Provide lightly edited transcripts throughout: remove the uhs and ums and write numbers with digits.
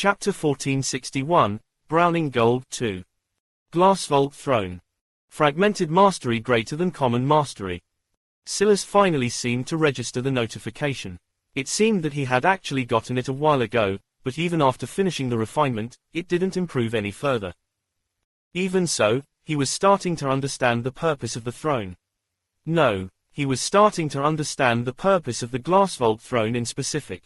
Chapter 1461, Browning Gold 2. Glass Vault Throne. Fragmented mastery greater than common mastery. Silas finally seemed to register the notification. It seemed that he had actually gotten it a while ago, but even after finishing the refinement, it didn't improve any further. Even so, he was starting to understand the purpose of the throne. No, he was starting to understand the purpose of the Glass Vault Throne in specific.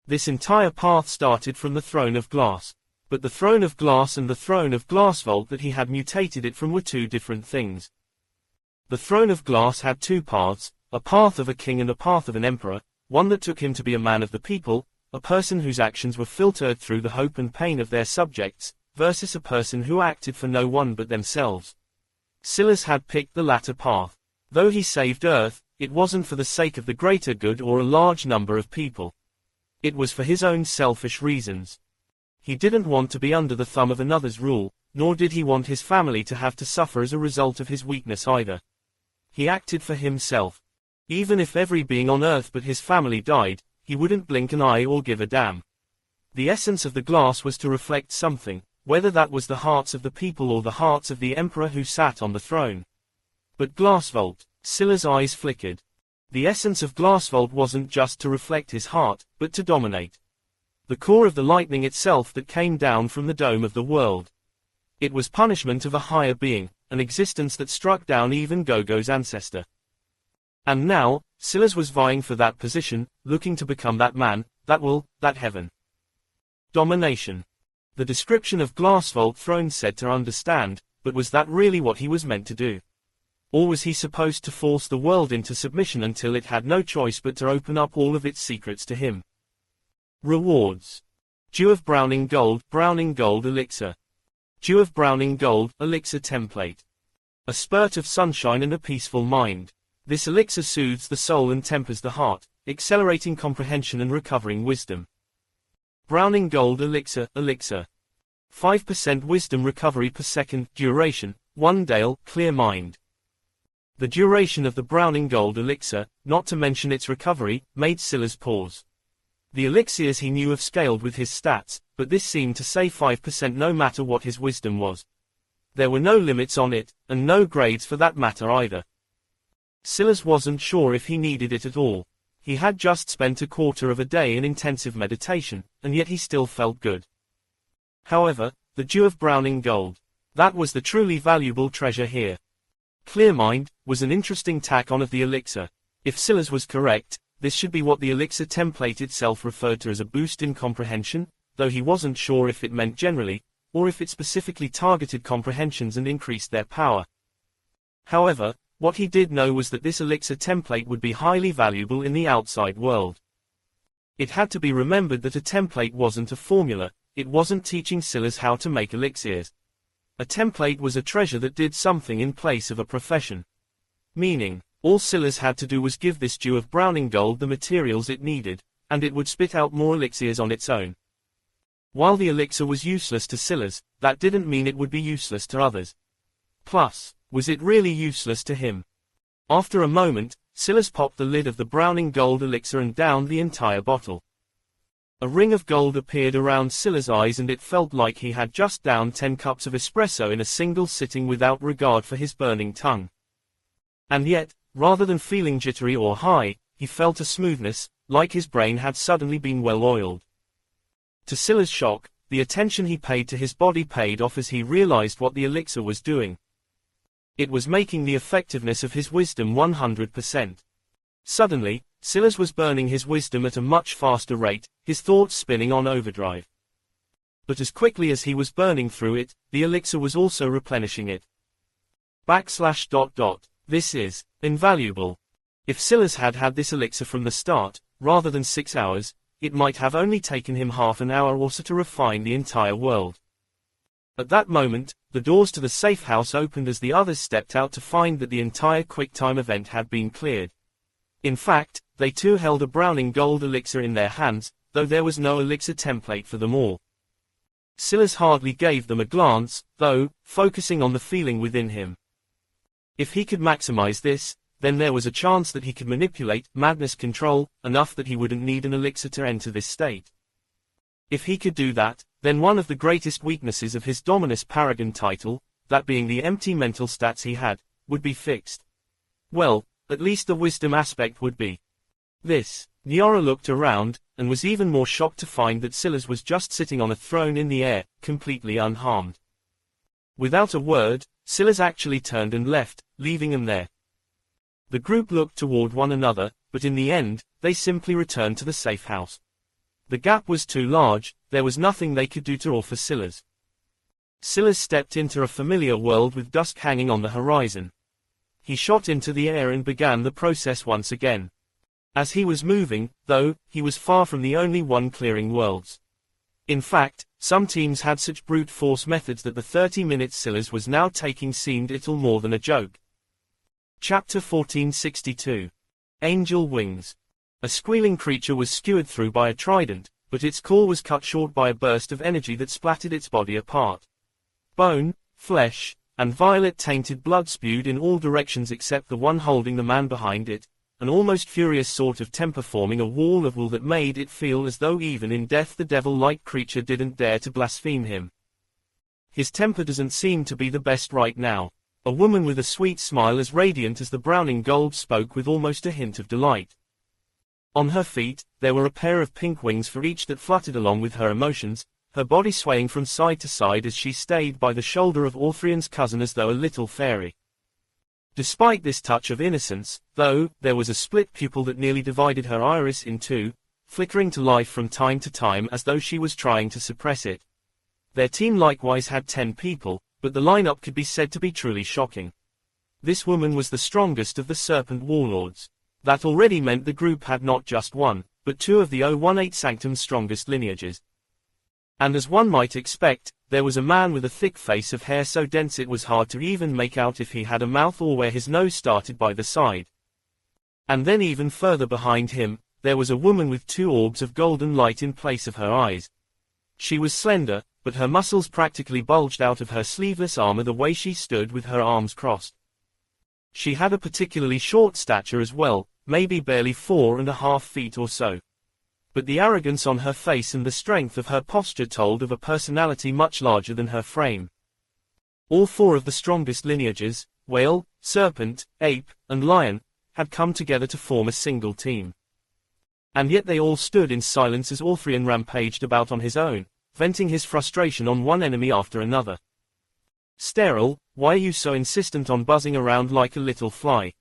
This entire path started from the Throne of Glass. But the Throne of Glass and the Throne of Glass Vault that he had mutated it from were two different things. The Throne of Glass had two paths, a path of a king and a path of an emperor, one that took him to be a man of the people, a person whose actions were filtered through the hope and pain of their subjects, versus a person who acted for no one but themselves. Silas had picked the latter path. Though he saved Earth, it wasn't for the sake of the greater good or a large number of people. It was for his own selfish reasons. He didn't want to be under the thumb of another's rule, nor did he want his family to have to suffer as a result of his weakness either. He acted for himself. Even if every being on Earth but his family died, he wouldn't blink an eye or give a damn. The essence of the glass was to reflect something, whether that was the hearts of the people or the hearts of the emperor who sat on the throne. But Glass Vault, Silas' eyes flickered. The essence of Glass Vault wasn't just to reflect his heart, but to dominate. The core of the lightning itself that came down from the dome of the world. It was punishment of a higher being, an existence that struck down even Gogo's ancestor. And now, Silas was vying for that position, looking to become that man, that heaven. Domination. The description of Glass Vault Throne said to understand, but was that really what he was meant to do? Or was he supposed to force the world into submission until it had no choice but to open up all of its secrets to him? Rewards. Dew of Browning Gold Elixir. Dew of Browning Gold, Elixir Template. A spurt of sunshine and a peaceful mind. This elixir soothes the soul and tempers the heart, accelerating comprehension and recovering wisdom. Browning Gold Elixir. 5% wisdom recovery per second, duration, 1 Dale, clear mind. The duration of the Browning Gold Elixir, not to mention its recovery, made Silas pause. The elixirs he knew have scaled with his stats, but this seemed to say 5% no matter what his wisdom was. There were no limits on it, and no grades for that matter either. Silas wasn't sure if he needed it at all. He had just spent a quarter of a day in intensive meditation, and yet he still felt good. However, the Dew of Browning Gold. That was the truly valuable treasure here. Clear mind was an interesting tack on of the elixir. If Silas was correct, this should be what the elixir template itself referred to as a boost in comprehension, though he wasn't sure if it meant generally, or if it specifically targeted comprehensions and increased their power. However, what he did know was that this elixir template would be highly valuable in the outside world. It had to be remembered that a template wasn't a formula, it wasn't teaching Silas how to make elixirs. A template was a treasure that did something in place of a profession. Meaning, all Silas had to do was give this Dew of Browning Gold the materials it needed, and it would spit out more elixirs on its own. While the elixir was useless to Silas, that didn't mean it would be useless to others. Plus, was it really useless to him? After a moment, Silas popped the lid of the Browning Gold elixir and downed the entire bottle. A ring of gold appeared around Silas' eyes and it felt like he had just downed 10 cups of espresso in a single sitting without regard for his burning tongue. And yet, rather than feeling jittery or high, he felt a smoothness, like his brain had suddenly been well oiled. To Silas' shock, the attention he paid to his body paid off as he realized what the elixir was doing. It was making the effectiveness of his wisdom 100%. Suddenly, Silas was burning his wisdom at a much faster rate, his thoughts spinning on overdrive. But as quickly as he was burning through it, the elixir was also replenishing it. /.. This is invaluable. If Silas had had this elixir from the start, rather than 6 hours, it might have only taken him half an hour or so to refine the entire world. At that moment, the doors to the safe house opened as the others stepped out to find that the entire QuickTime event had been cleared. In fact, they too held a Browning Gold elixir in their hands, though there was no elixir template for them all. Silas hardly gave them a glance, though, focusing on the feeling within him. If he could maximize this, then there was a chance that he could manipulate madness control enough that he wouldn't need an elixir to enter this state. If he could do that, then one of the greatest weaknesses of his Dominus Paragon title, that being the empty mental stats he had, would be fixed. Well, at least the wisdom aspect would be. Niora looked around, and was even more shocked to find that Silas was just sitting on a throne in the air, completely unharmed. Without a word, Silas actually turned and left, leaving him there. The group looked toward one another, but in the end, they simply returned to the safe house. The gap was too large, there was nothing they could do to offer Silas. Silas stepped into a familiar world with dusk hanging on the horizon. He shot into the air and began the process once again. As he was moving, though, he was far from the only one clearing worlds. In fact, some teams had such brute force methods that the 30 minutes Silas was now taking seemed little more than a joke. Chapter 1462. Angel Wings. A squealing creature was skewered through by a trident, but its call was cut short by a burst of energy that splattered its body apart. Bone, flesh, and violet-tainted blood spewed in all directions except the one holding the man behind it, an almost furious sort of temper forming a wall of wool that made it feel as though even in death the devil-like creature didn't dare to blaspheme him. His temper doesn't seem to be the best right now. A woman with a sweet smile as radiant as the browning gold spoke with almost a hint of delight. On her feet, there were a pair of pink wings for each that fluttered along with her emotions, her body swaying from side to side as she stayed by the shoulder of Orthrian's cousin as though a little fairy. Despite this touch of innocence, though, there was a split pupil that nearly divided her iris in two, flickering to life from time to time as though she was trying to suppress it. Their team likewise had 10 people, but the lineup could be said to be truly shocking. This woman was the strongest of the Serpent Warlords. That already meant the group had not just one, but two of the 018 Sanctum's strongest lineages. And as one might expect, there was a man with a thick face of hair so dense it was hard to even make out if he had a mouth or where his nose started by the side. And then even further behind him, there was a woman with 2 orbs of golden light in place of her eyes. She was slender, but her muscles practically bulged out of her sleeveless armor the way she stood with her arms crossed. She had a particularly short stature as well, maybe barely 4.5 feet or so. But the arrogance on her face and the strength of her posture told of a personality much larger than her frame. All 4 of the strongest lineages, whale, serpent, ape, and lion, had come together to form a single team. And yet they all stood in silence as Orthrian rampaged about on his own, venting his frustration on one enemy after another. "Sterile, why are you so insistent on buzzing around like a little fly?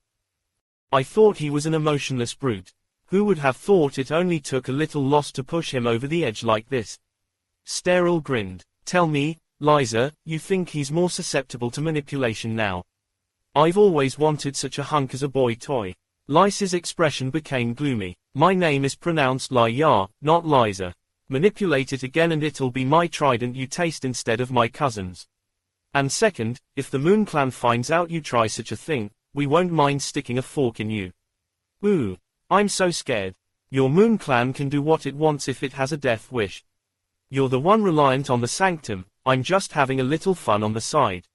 I thought he was an emotionless brute. Who would have thought it only took a little loss to push him over the edge like this?" Sterile grinned. "Tell me, Liza, you think he's more susceptible to manipulation now? I've always wanted such a hunk as a boy toy." Lysa's expression became gloomy. "My name is pronounced Li-Ya, not Liza. Manipulate it again and it'll be my trident you taste instead of my cousin's. And second, if the Moon Clan finds out you try such a thing, we won't mind sticking a fork in you." "Ooh, I'm so scared. Your Moon Clan can do what it wants if it has a death wish. You're the one reliant on the Sanctum, I'm just having a little fun on the side."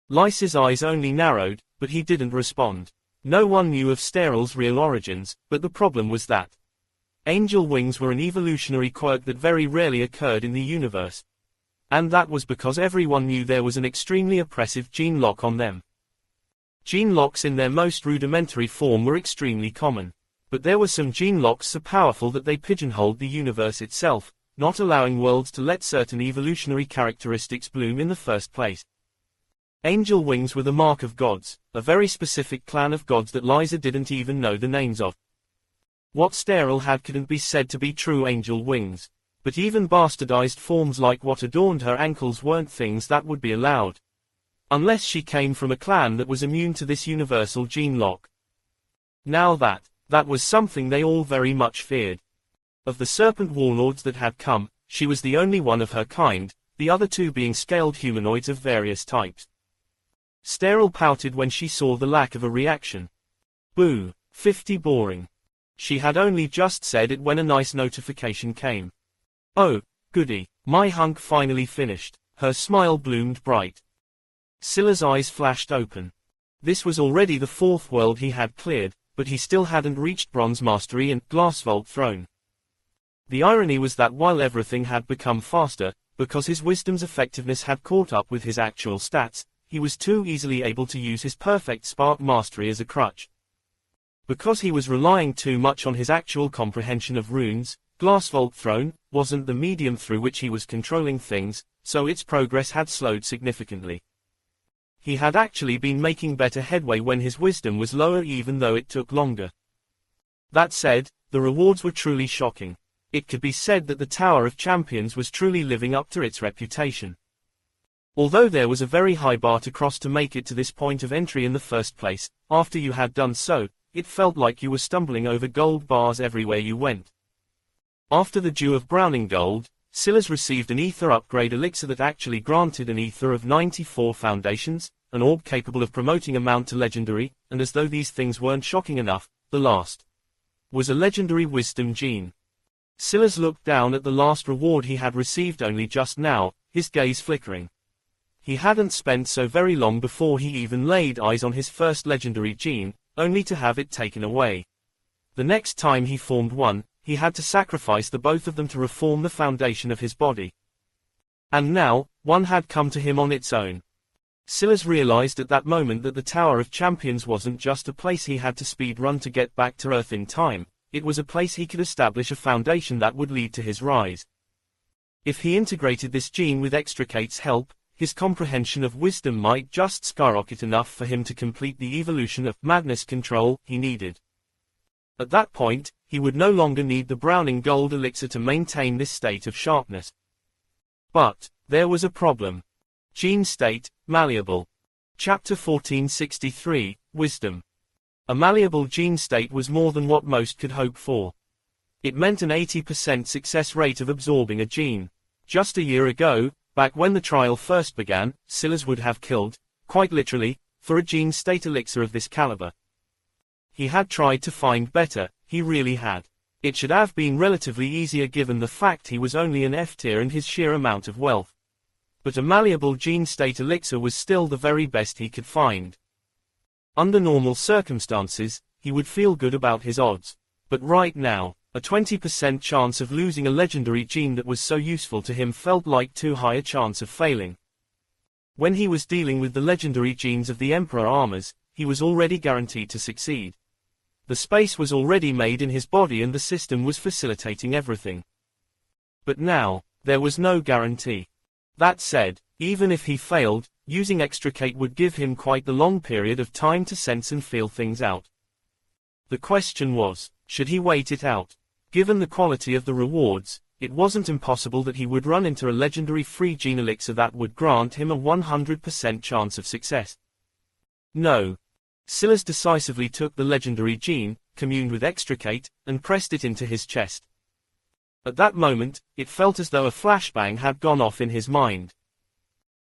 Lysa's eyes only narrowed, but he didn't respond. No one knew of Sterile's real origins, but the problem was that angel wings were an evolutionary quirk that very rarely occurred in the universe. And that was because everyone knew there was an extremely oppressive gene lock on them. Gene locks in their most rudimentary form were extremely common. But there were some gene locks so powerful that they pigeonholed the universe itself, not allowing worlds to let certain evolutionary characteristics bloom in the first place. Angel wings were the mark of gods, a very specific clan of gods that Liza didn't even know the names of. What Sterile had couldn't be said to be true angel wings. But even bastardized forms like what adorned her ankles weren't things that would be allowed. Unless she came from a clan that was immune to this universal gene lock. Now that was something they all very much feared. Of the serpent warlords that had come, she was the only one of her kind, the other 2 being scaled humanoids of various types. Sterile pouted when she saw the lack of a reaction. "Boo, 50 boring." She had only just said it when a nice notification came. "Oh, goody, my hunk finally finished." Her smile bloomed bright. Sila's eyes flashed open. This was already the 4th world he had cleared, but he still hadn't reached bronze mastery and glass vault throne. The irony was that while everything had become faster, because his wisdom's effectiveness had caught up with his actual stats, he was too easily able to use his perfect spark mastery as a crutch. Because he was relying too much on his actual comprehension of runes, Glassvault Throne wasn't the medium through which he was controlling things, so its progress had slowed significantly. He had actually been making better headway when his wisdom was lower, even though it took longer. That said, the rewards were truly shocking. It could be said that the Tower of Champions was truly living up to its reputation. Although there was a very high bar to cross to make it to this point of entry in the first place, after you had done so, it felt like you were stumbling over gold bars everywhere you went. After the Dew of Browning Gold, Silas received an ether upgrade elixir that actually granted an ether of 94 foundations, an orb capable of promoting a mount to legendary, and as though these things weren't shocking enough, the last was a legendary wisdom gene. Silas looked down at the last reward he had received only just now, his gaze flickering. He hadn't spent so very long before he even laid eyes on his first legendary gene, only to have it taken away. The next time he formed one, he had to sacrifice the both of them to reform the foundation of his body. And now, one had come to him on its own. Silas realized at that moment that the Tower of Champions wasn't just a place he had to speed run to get back to Earth in time, it was a place he could establish a foundation that would lead to his rise. If he integrated this gene with Extricate's help, his comprehension of wisdom might just skyrocket enough for him to complete the evolution of madness control he needed. At that point, he would no longer need the Browning Gold elixir to maintain this state of sharpness. But there was a problem. Gene state, malleable. Chapter 1463, Wisdom. A malleable gene state was more than what most could hope for. It meant an 80% success rate of absorbing a gene. Just a year ago, back when the trial first began, Silas would have killed, quite literally, for a gene state elixir of this caliber. He had tried to find better, he really had. It should have been relatively easier given the fact he was only an F tier and his sheer amount of wealth. But a malleable gene state elixir was still the very best he could find. Under normal circumstances, he would feel good about his odds. But right now, a 20% chance of losing a legendary gene that was so useful to him felt like too high a chance of failing. When he was dealing with the legendary genes of the Emperor armors, he was already guaranteed to succeed. The space was already made in his body and the system was facilitating everything. But now, there was no guarantee. That said, even if he failed, using Extricate would give him quite the long period of time to sense and feel things out. The question was, should he wait it out? Given the quality of the rewards, it wasn't impossible that he would run into a legendary free gene elixir that would grant him a 100% chance of success. No. Silas decisively took the legendary gene, communed with Extricate, and pressed it into his chest. At that moment, it felt as though a flashbang had gone off in his mind.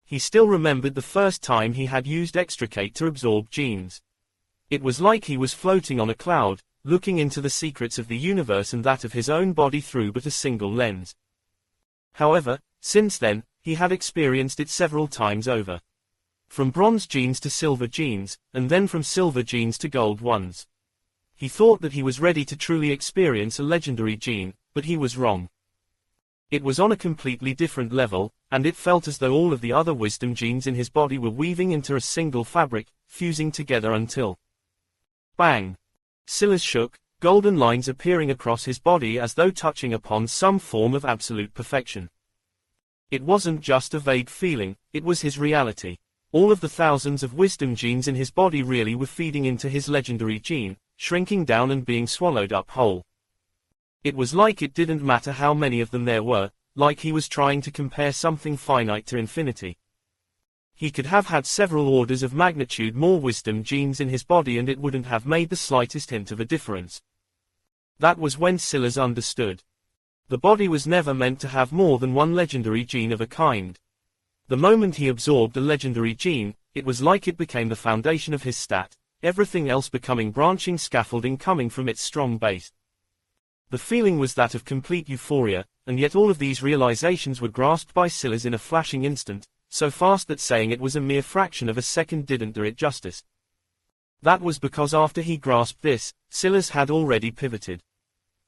He still remembered the first time he had used Extricate to absorb genes. It was like he was floating on a cloud, looking into the secrets of the universe and that of his own body through but a single lens. However, since then, he had experienced it several times over. From bronze genes to silver genes, and then from silver genes to gold ones. He thought that he was ready to truly experience a legendary gene, but he was wrong. It was on a completely different level, and it felt as though all of the other wisdom genes in his body were weaving into a single fabric, fusing together until... Bang! Silas shook, golden lines appearing across his body as though touching upon some form of absolute perfection. It wasn't just a vague feeling, it was his reality. All of the thousands of wisdom genes in his body really were feeding into his legendary gene, shrinking down and being swallowed up whole. It was like it didn't matter how many of them there were, like he was trying to compare something finite to infinity. He could have had several orders of magnitude more wisdom genes in his body and it wouldn't have made the slightest hint of a difference. That was when Silas understood. The body was never meant to have more than one legendary gene of a kind. The moment he absorbed a legendary gene, it was like it became the foundation of his stat, everything else becoming branching scaffolding coming from its strong base. The feeling was that of complete euphoria, and yet all of these realizations were grasped by Silas in a flashing instant, so fast that saying it was a mere fraction of a second didn't do it justice. That was because after he grasped this, Silas had already pivoted.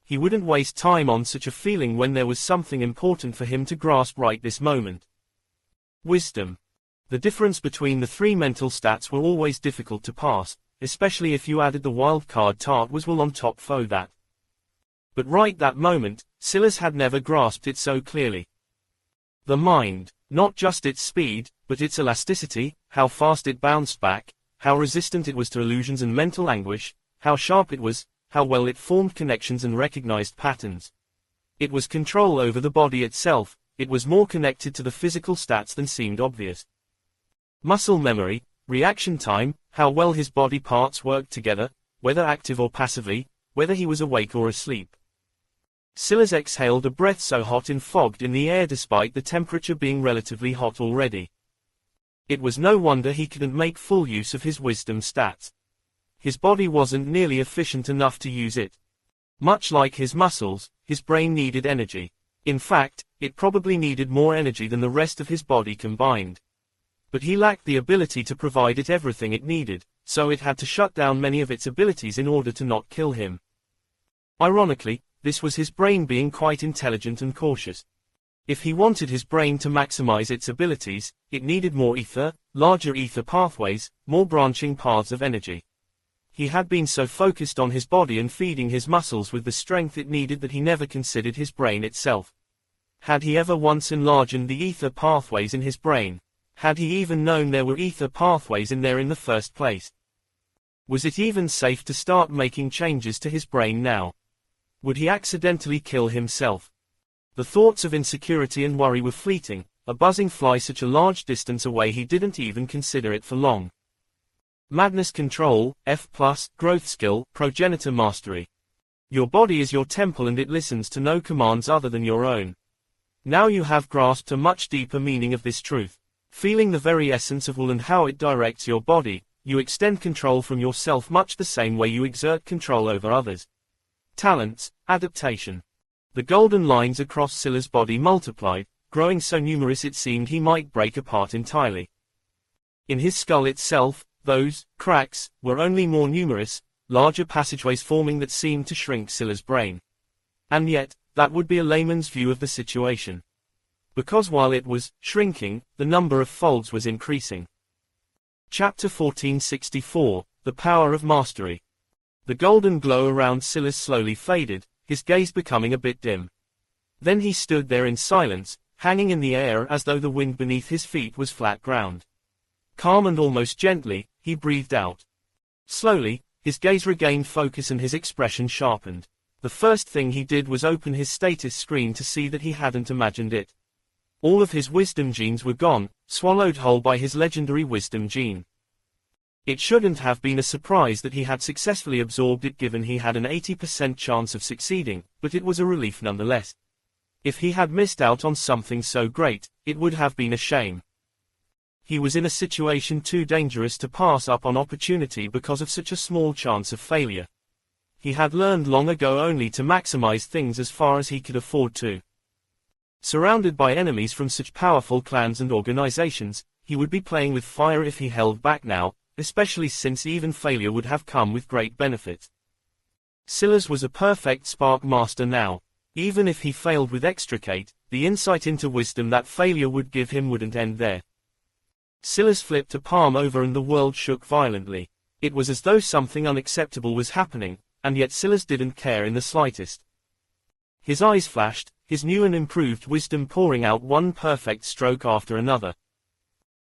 He wouldn't waste time on such a feeling when there was something important for him to grasp right this moment. Wisdom. The difference between the three mental stats were always difficult to pass, especially if you added the wildcard tart was will on top foe that. But right that moment, Silas had never grasped it so clearly. The mind, not just its speed, but its elasticity, how fast it bounced back, how resistant it was to illusions and mental anguish, how sharp it was, how well it formed connections and recognized patterns. It was control over the body itself, it was more connected to the physical stats than seemed obvious. Muscle memory, reaction time, how well his body parts worked together, whether active or passively, whether he was awake or asleep. Silas exhaled a breath so hot and fogged in the air despite the temperature being relatively hot already. It was no wonder he couldn't make full use of his wisdom stats. His body wasn't nearly efficient enough to use it. Much like his muscles, his brain needed energy. In fact, it probably needed more energy than the rest of his body combined. But he lacked the ability to provide it everything it needed, so it had to shut down many of its abilities in order to not kill him. Ironically, this was his brain being quite intelligent and cautious. If he wanted his brain to maximize its abilities, it needed more ether, larger ether pathways, more branching paths of energy. He had been so focused on his body and feeding his muscles with the strength it needed that he never considered his brain itself. Had he ever once enlarged the ether pathways in his brain? Had he even known there were ether pathways in there in the first place? Was it even safe to start making changes to his brain now? Would he accidentally kill himself? The thoughts of insecurity and worry were fleeting, a buzzing fly such a large distance away he didn't even consider it for long. Madness control, F+, growth skill, progenitor mastery. Your body is your temple and it listens to no commands other than your own. Now you have grasped a much deeper meaning of this truth. Feeling the very essence of will and how it directs your body, you extend control from yourself much the same way you exert control over others. Talents, adaptation. The golden lines across Silas' body multiplied, growing so numerous it seemed he might break apart entirely. In his skull itself, those cracks were only more numerous, larger passageways forming that seemed to shrink Silas' brain. And yet, that would be a layman's view of the situation. Because while it was shrinking, the number of folds was increasing. Chapter 1464, The Power of Mastery. The golden glow around Silas slowly faded, his gaze becoming a bit dim. Then he stood there in silence, hanging in the air as though the wind beneath his feet was flat ground. Calm and almost gently, he breathed out. Slowly, his gaze regained focus and his expression sharpened. The first thing he did was open his status screen to see that he hadn't imagined it. All of his wisdom genes were gone, swallowed whole by his legendary wisdom gene. It shouldn't have been a surprise that he had successfully absorbed it given he had an 80% chance of succeeding, but it was a relief nonetheless. If he had missed out on something so great, it would have been a shame. He was in a situation too dangerous to pass up on opportunity because of such a small chance of failure. He had learned long ago only to maximize things as far as he could afford to. Surrounded by enemies from such powerful clans and organizations, he would be playing with fire if he held back now, especially since even failure would have come with great benefit. Silas was a perfect spark master now. Even if he failed with extricate, the insight into wisdom that failure would give him wouldn't end there. Silas flipped a palm over and the world shook violently. It was as though something unacceptable was happening, and yet Silas didn't care in the slightest. His eyes flashed, his new and improved wisdom pouring out one perfect stroke after another.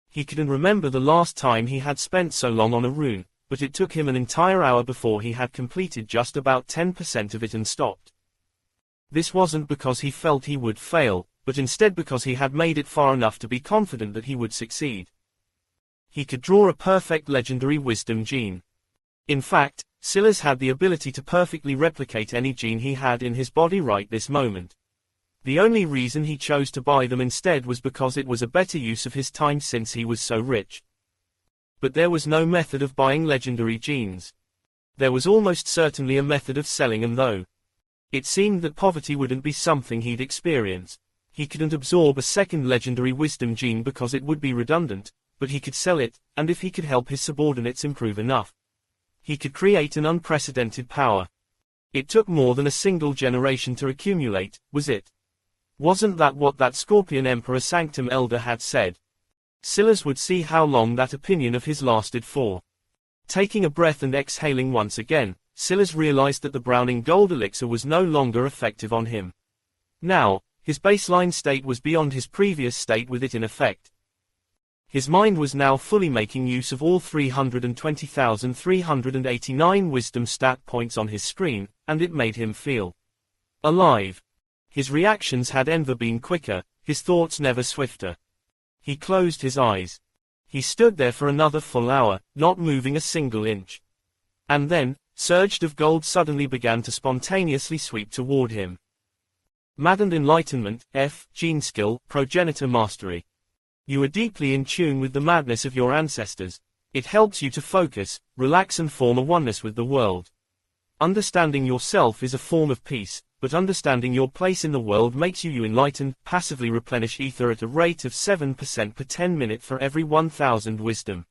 He couldn't remember the last time he had spent so long on a rune, but it took him an entire hour before he had completed just about 10% of it and stopped. This wasn't because he felt he would fail, but instead because he had made it far enough to be confident that he would succeed. He could draw a perfect legendary wisdom gene. In fact, Silas had the ability to perfectly replicate any gene he had in his body right this moment. The only reason he chose to buy them instead was because it was a better use of his time since he was so rich. But there was no method of buying legendary genes. There was almost certainly a method of selling them though. It seemed that poverty wouldn't be something he'd experience. He couldn't absorb a second legendary wisdom gene because it would be redundant, but he could sell it, and if he could help his subordinates improve enough, he could create an unprecedented power. It took more than a single generation to accumulate, was it? Wasn't that what that Scorpion Emperor Sanctum Elder had said? Silas would see how long that opinion of his lasted for. Taking a breath and exhaling once again, Silas realized that the Browning Gold Elixir was no longer effective on him. Now, his baseline state was beyond his previous state with it in effect. His mind was now fully making use of all 320,389 wisdom stat points on his screen, and it made him feel alive. His reactions had never been quicker, his thoughts never swifter. He closed his eyes. He stood there for another full hour, not moving a single inch. And then, surges of gold suddenly began to spontaneously sweep toward him. Maddened Enlightenment, F, Gene Skill, Progenitor Mastery. You are deeply in tune with the madness of your ancestors. It helps you to focus, relax and form a oneness with the world. Understanding yourself is a form of peace, but understanding your place in the world makes you enlightened. Passively replenish ether at a rate of 7% per 10 minutes for every 1000 wisdom.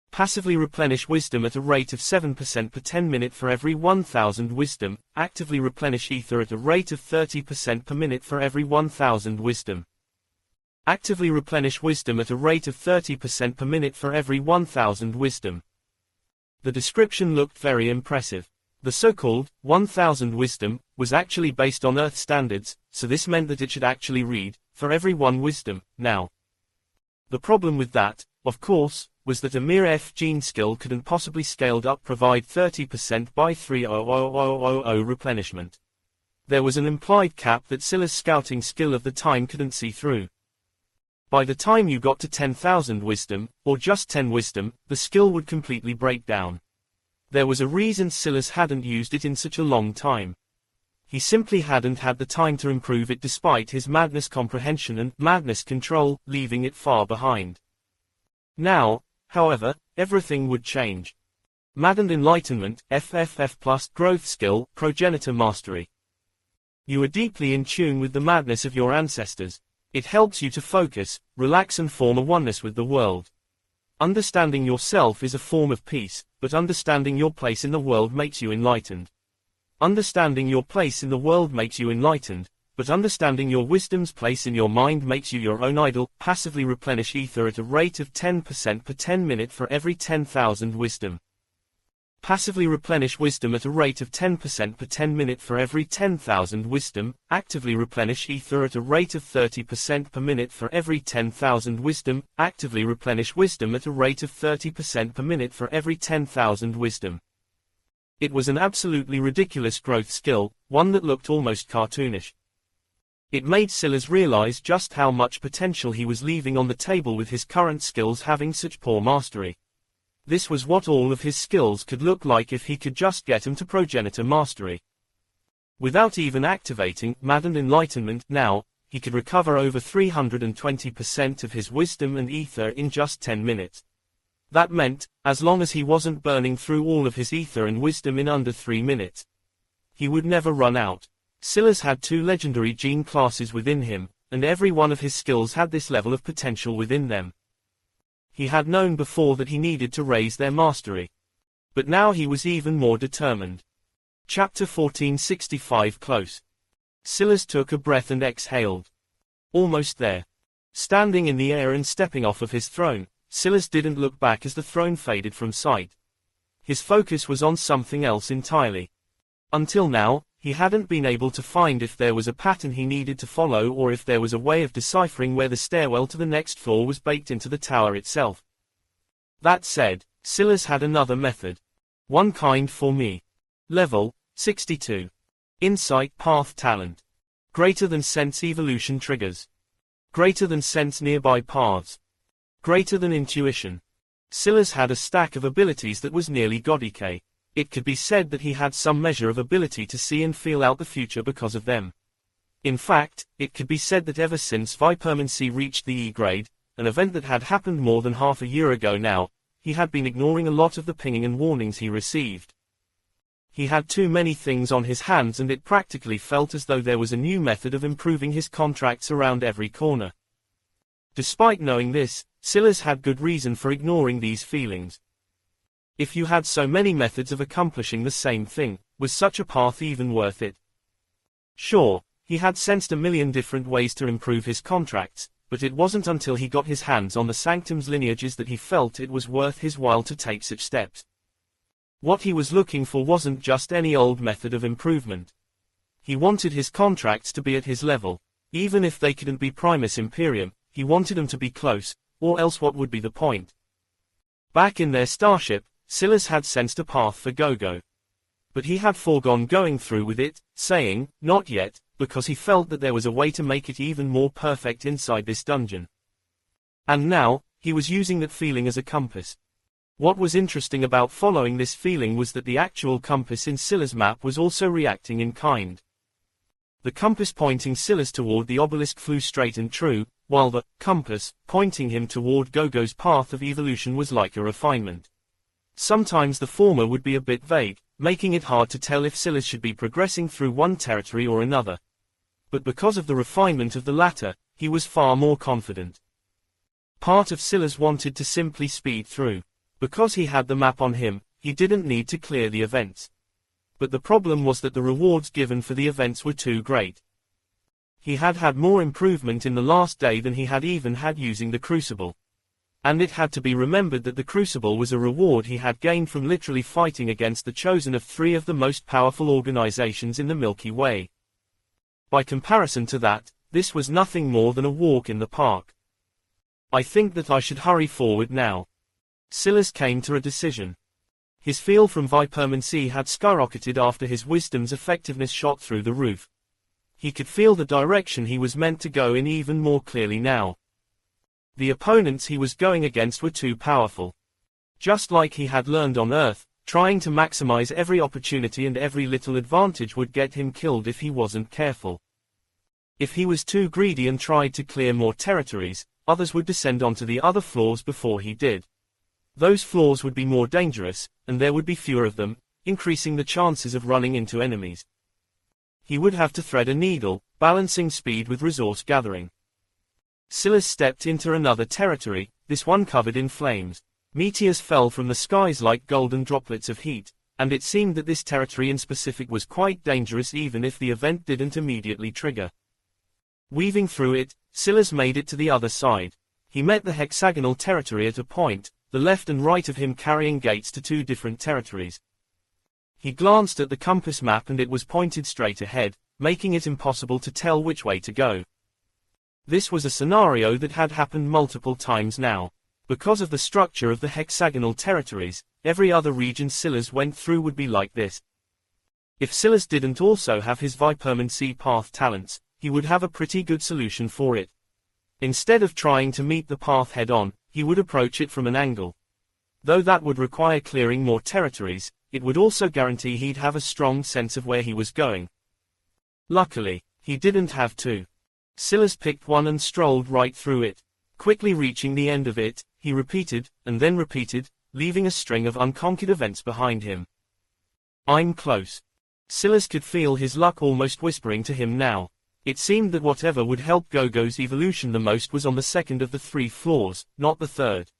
Passively replenish wisdom at a rate of 7% per 10 minutes for every 1000 wisdom. Actively replenish ether at a rate of 30% per minute for every 1000 wisdom. Actively replenish wisdom at a rate of 30% per minute for every 1000 wisdom. The description looked very impressive. The so-called 1000 wisdom was actually based on Earth standards, so this meant that it should actually read, for every 1 wisdom, now. The problem with that, of course, was that a mere F gene skill couldn't possibly scaled up provide 30% by 30000 replenishment. There was an implied cap that Silas' scouting skill of the time couldn't see through. By the time you got to 10,000 wisdom, or just 10 wisdom, the skill would completely break down. There was a reason Silas hadn't used it in such a long time. He simply hadn't had the time to improve it despite his madness comprehension and madness control, leaving it far behind. Now, however, everything would change. Maddened Enlightenment, FFF plus Growth Skill, Progenitor Mastery. You are deeply in tune with the madness of your ancestors. It helps you to focus, relax and form a oneness with the world. Understanding yourself is a form of peace, but understanding your place in the world makes you enlightened. Understanding your place in the world makes you enlightened, but understanding your wisdom's place in your mind makes you your own idol. Passively replenish ether at a rate of 10% per 10 minute for every 10,000 wisdom. Passively replenish wisdom at a rate of 10% per 10 minute for every 10,000 wisdom. Actively replenish ether at a rate of 30% per minute for every 10,000 wisdom. Actively replenish wisdom at a rate of 30% per minute for every 10,000 wisdom. It was an absolutely ridiculous growth skill, one that looked almost cartoonish. It made Silas realize just how much potential he was leaving on the table with his current skills having such poor mastery. This was what all of his skills could look like if he could just get him to progenitor mastery. Without even activating Maddened Enlightenment now, he could recover over 320% of his wisdom and ether in just 10 minutes. That meant, as long as he wasn't burning through all of his ether and wisdom in under 3 minutes, he would never run out. Silas had 2 legendary gene classes within him, and every one of his skills had this level of potential within them. He had known before that he needed to raise their mastery. But now he was even more determined. Chapter 1465 Close. Silas took a breath and exhaled. Almost there. Standing in the air and stepping off of his throne, Silas didn't look back as the throne faded from sight. His focus was on something else entirely. Until now, he hadn't been able to find if there was a pattern he needed to follow or if there was a way of deciphering where the stairwell to the next floor was baked into the tower itself. That said, Silas had another method. One kind for me. Level 62. Insight Path Talent. Greater than sense evolution triggers. Greater than sense nearby paths. Greater than intuition. Silas had a stack of abilities that was nearly godike. It could be said that he had some measure of ability to see and feel out the future because of them. In fact, it could be said that ever since Vipermancy reached the E grade, an event that had happened more than half a year ago now, he had been ignoring a lot of the pinging and warnings he received. He had too many things on his hands and it practically felt as though there was a new method of improving his contracts around every corner. Despite knowing this, Silas had good reason for ignoring these feelings. If you had so many methods of accomplishing the same thing, Was such a path even worth it? Sure, he had sensed a million different ways to improve his contracts, but it wasn't until he got his hands on the Sanctum's lineages that he felt it was worth his while to take such steps. What he was looking for wasn't just any old method of improvement. He wanted his contracts to be at his level. Even if they couldn't be Primus Imperium, he wanted them to be close, or else what would be the point? Back in their starship, Silas had sensed a path for Gogo. But he had foregone going through with it, saying, not yet, because he felt that there was a way to make it even more perfect inside this dungeon. And now, he was using that feeling as a compass. What was interesting about following this feeling was that the actual compass in Silas' map was also reacting in kind. The compass pointing Silas toward the obelisk flew straight and true, while the compass pointing him toward Gogo's path of evolution was like a refinement. Sometimes the former would be a bit vague, making it hard to tell if Silas should be progressing through one territory or another. But because of the refinement of the latter, he was far more confident. Part of Silas wanted to simply speed through. Because he had the map on him, he didn't need to clear the events. But the problem was that the rewards given for the events were too great. He had had more improvement in the last day than he had even had using the Crucible. And it had to be remembered that the Crucible was a reward he had gained from literally fighting against the chosen of three of the most powerful organizations in the Milky Way. By comparison to that, this was nothing more than a walk in the park. I think that I should hurry forward now. Silas came to a decision. His feel from Vipermancy had skyrocketed after his wisdom's effectiveness shot through the roof. He could feel the direction he was meant to go in even more clearly now. The opponents he was going against were too powerful. Just like he had learned on Earth, trying to maximize every opportunity and every little advantage would get him killed if he wasn't careful. If he was too greedy and tried to clear more territories, others would descend onto the other floors before he did. Those floors would be more dangerous, and there would be fewer of them, increasing the chances of running into enemies. He would have to thread a needle, balancing speed with resource gathering. Silas stepped into another territory, this one covered in flames. Meteors fell from the skies like golden droplets of heat, and it seemed that this territory in specific was quite dangerous even if the event didn't immediately trigger. Weaving through it, Silas made it to the other side. He met the hexagonal territory at a point, the left and right of him carrying gates to two different territories. He glanced at the compass map and it was pointed straight ahead, making it impossible to tell which way to go. This was a scenario that had happened multiple times now. Because of the structure of the hexagonal territories, every other region Silas went through would be like this. If Silas didn't also have his Vipermancy path talents, he would have a pretty good solution for it. Instead of trying to meet the path head-on, he would approach it from an angle. Though that would require clearing more territories, it would also guarantee he'd have a strong sense of where he was going. Luckily, he didn't have to. Silas picked one and strolled right through it. Quickly reaching the end of it, he repeated, and then repeated, leaving a string of unconquered events behind him. I'm close. Silas could feel his luck almost whispering to him now. It seemed that whatever would help Gogo's evolution the most was on the second of the three floors, not the third.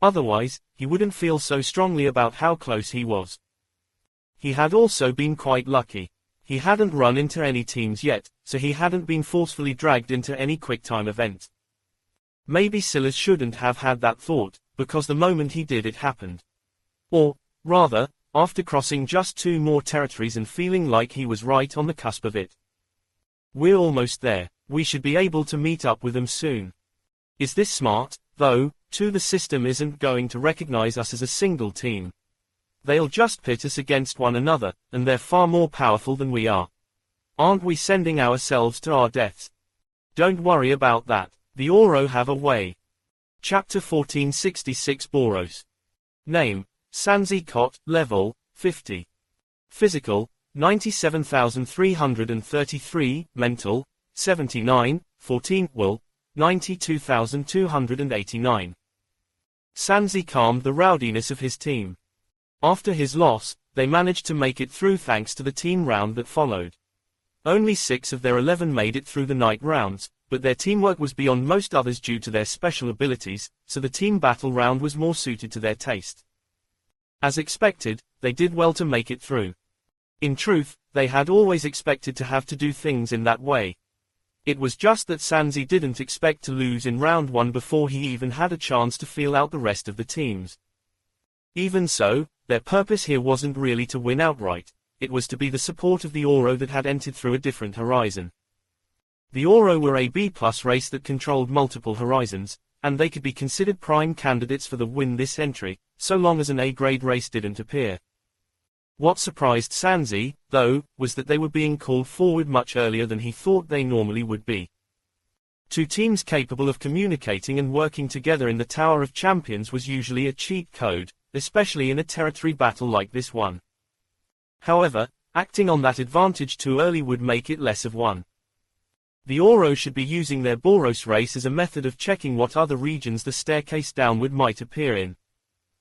Otherwise, he wouldn't feel so strongly about how close he was. He had also been quite lucky. He hadn't run into any teams yet, so he hadn't been forcefully dragged into any quick-time event. Maybe Silas shouldn't have had that thought, because the moment he did it happened. Or, rather, after crossing just two more territories and feeling like he was right on the cusp of it. We're almost there, we should be able to meet up with them soon. Is this smart, though? The system isn't going to recognize us as a single team. They'll just pit us against one another, and they're far more powerful than we are. Aren't we sending ourselves to our deaths? Don't worry about that, the Oro have a way. Chapter 1466 Boros. Name, Sanzi Kot, Level, 50. Physical, 97,333, Mental, 79, 14, Will, 92,289. Sanzi calmed the rowdiness of his team. After his loss, they managed to make it through thanks to the team round that followed. Only 6 of their 11 made it through the night rounds, but their teamwork was beyond most others due to their special abilities, so the team battle round was more suited to their taste. As expected, they did well to make it through. In truth, they had always expected to have to do things in that way. It was just that Sanzi didn't expect to lose in round 1 before he even had a chance to feel out the rest of the teams. Even so, their purpose here wasn't really to win outright, it was to be the support of the Oro that had entered through a different horizon. The Oro were a B+ race that controlled multiple horizons, and they could be considered prime candidates for the win this entry, so long as an A-grade race didn't appear. What surprised Sanzi, though, was that they were being called forward much earlier than he thought they normally would be. 2 teams capable of communicating and working together in the Tower of Champions was usually a cheat code, especially in a territory battle like this one. However, acting on that advantage too early would make it less of one. The Oro should be using their Boros race as a method of checking what other regions the staircase downward might appear in.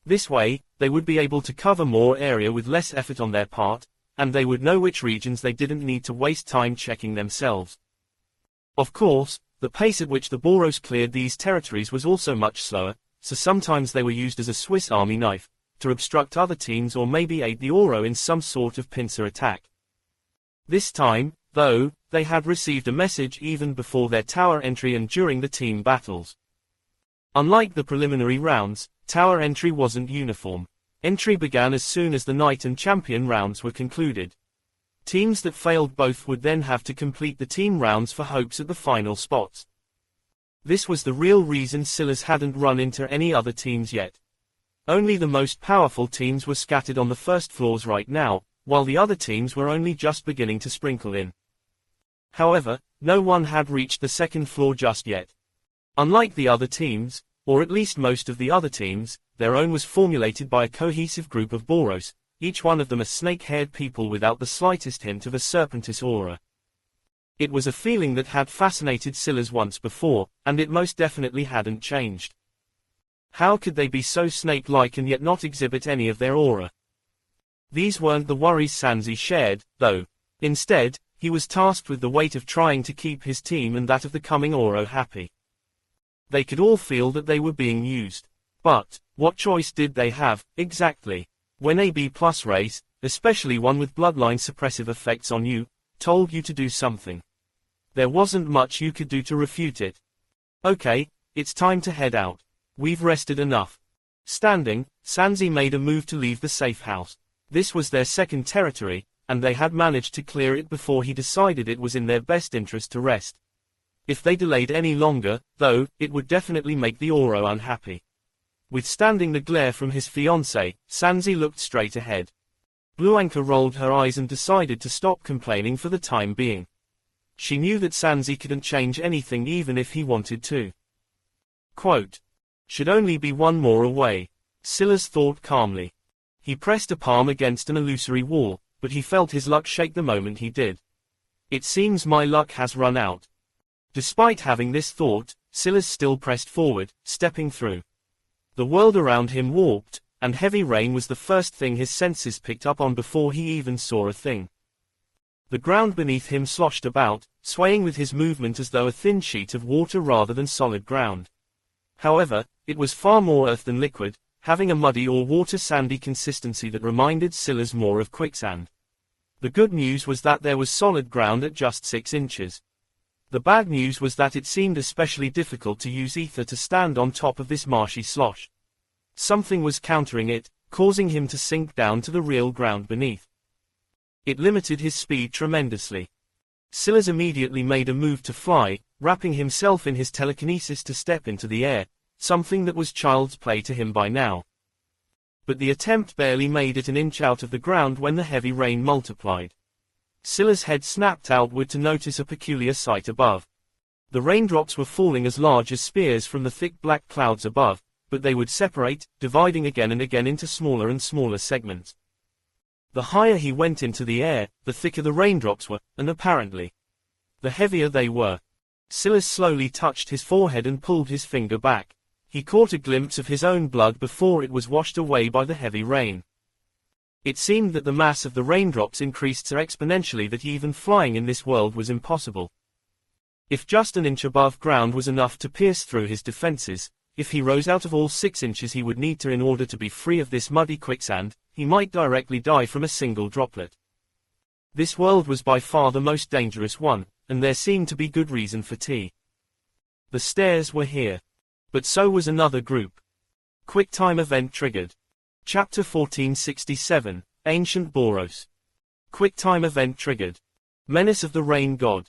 This way, they would be able to cover more area with less effort on their part, and they would know which regions they didn't need to waste time checking themselves. Of course, the pace at which the Boros cleared these territories was also much slower, so sometimes they were used as a Swiss army knife, to obstruct other teams or maybe aid the Oro in some sort of pincer attack. This time, though, they had received a message even before their tower entry and during the team battles. Unlike the preliminary rounds, tower entry wasn't uniform. Entry began as soon as the Knight and Champion rounds were concluded. Teams that failed both would then have to complete the team rounds for hopes at the final spots. This was the real reason Silas hadn't run into any other teams yet. Only the most powerful teams were scattered on the first floors right now, while the other teams were only just beginning to sprinkle in. However, no one had reached the second floor just yet. Unlike the other teams, or at least most of the other teams, their own was formulated by a cohesive group of Boros, each one of them a snake-haired people without the slightest hint of a serpentous aura. It was a feeling that had fascinated Silas once before, and it most definitely hadn't changed. How could they be so snake-like and yet not exhibit any of their aura? These weren't the worries Sanzi shared, though. Instead, he was tasked with the weight of trying to keep his team and that of the coming Oro happy. They could all feel that they were being used. But, what choice did they have, exactly? When a B+ race, especially one with bloodline suppressive effects on you, told you to do something, there wasn't much you could do to refute it. Okay, it's time to head out. We've rested enough. Standing, Sanzi made a move to leave the safe house. This was their second territory, and they had managed to clear it before he decided it was in their best interest to rest. If they delayed any longer, though, it would definitely make the Oro unhappy. Withstanding the glare from his fiancée, Sanzi looked straight ahead. Bluanka rolled her eyes and decided to stop complaining for the time being. She knew that Sanzi couldn't change anything even if he wanted to. Quote, "Should only be one more away," Silas thought calmly. He pressed a palm against an illusory wall, but he felt his luck shake the moment he did. It seems my luck has run out. Despite having this thought, Silas still pressed forward, stepping through. The world around him warped, and heavy rain was the first thing his senses picked up on before he even saw a thing. The ground beneath him sloshed about, swaying with his movement as though a thin sheet of water rather than solid ground. However, it was far more earth than liquid, having a muddy or water-sandy consistency that reminded Silas more of quicksand. The good news was that there was solid ground at just 6 inches. The bad news was that it seemed especially difficult to use ether to stand on top of this marshy slosh. Something was countering it, causing him to sink down to the real ground beneath. It limited his speed tremendously. Silas immediately made a move to fly, wrapping himself in his telekinesis to step into the air, something that was child's play to him by now. But the attempt barely made it an inch out of the ground when the heavy rain multiplied. Silas' head snapped outward to notice a peculiar sight above. The raindrops were falling as large as spears from the thick black clouds above, but they would separate, dividing again and again into smaller and smaller segments. The higher he went into the air, the thicker the raindrops were, and apparently, the heavier they were. Silas slowly touched his forehead and pulled his finger back. He caught a glimpse of his own blood before it was washed away by the heavy rain. It seemed that the mass of the raindrops increased so exponentially that even flying in this world was impossible. If just an inch above ground was enough to pierce through his defenses, if he rose out of all 6 inches he would need to in order to be free of this muddy quicksand, he might directly die from a single droplet. This world was by far the most dangerous one, and there seemed to be good reason for tea. The stairs were here. But so was another group. QuickTime event triggered. Chapter 1467, Ancient Boros. QuickTime event triggered. Menace of the Rain God.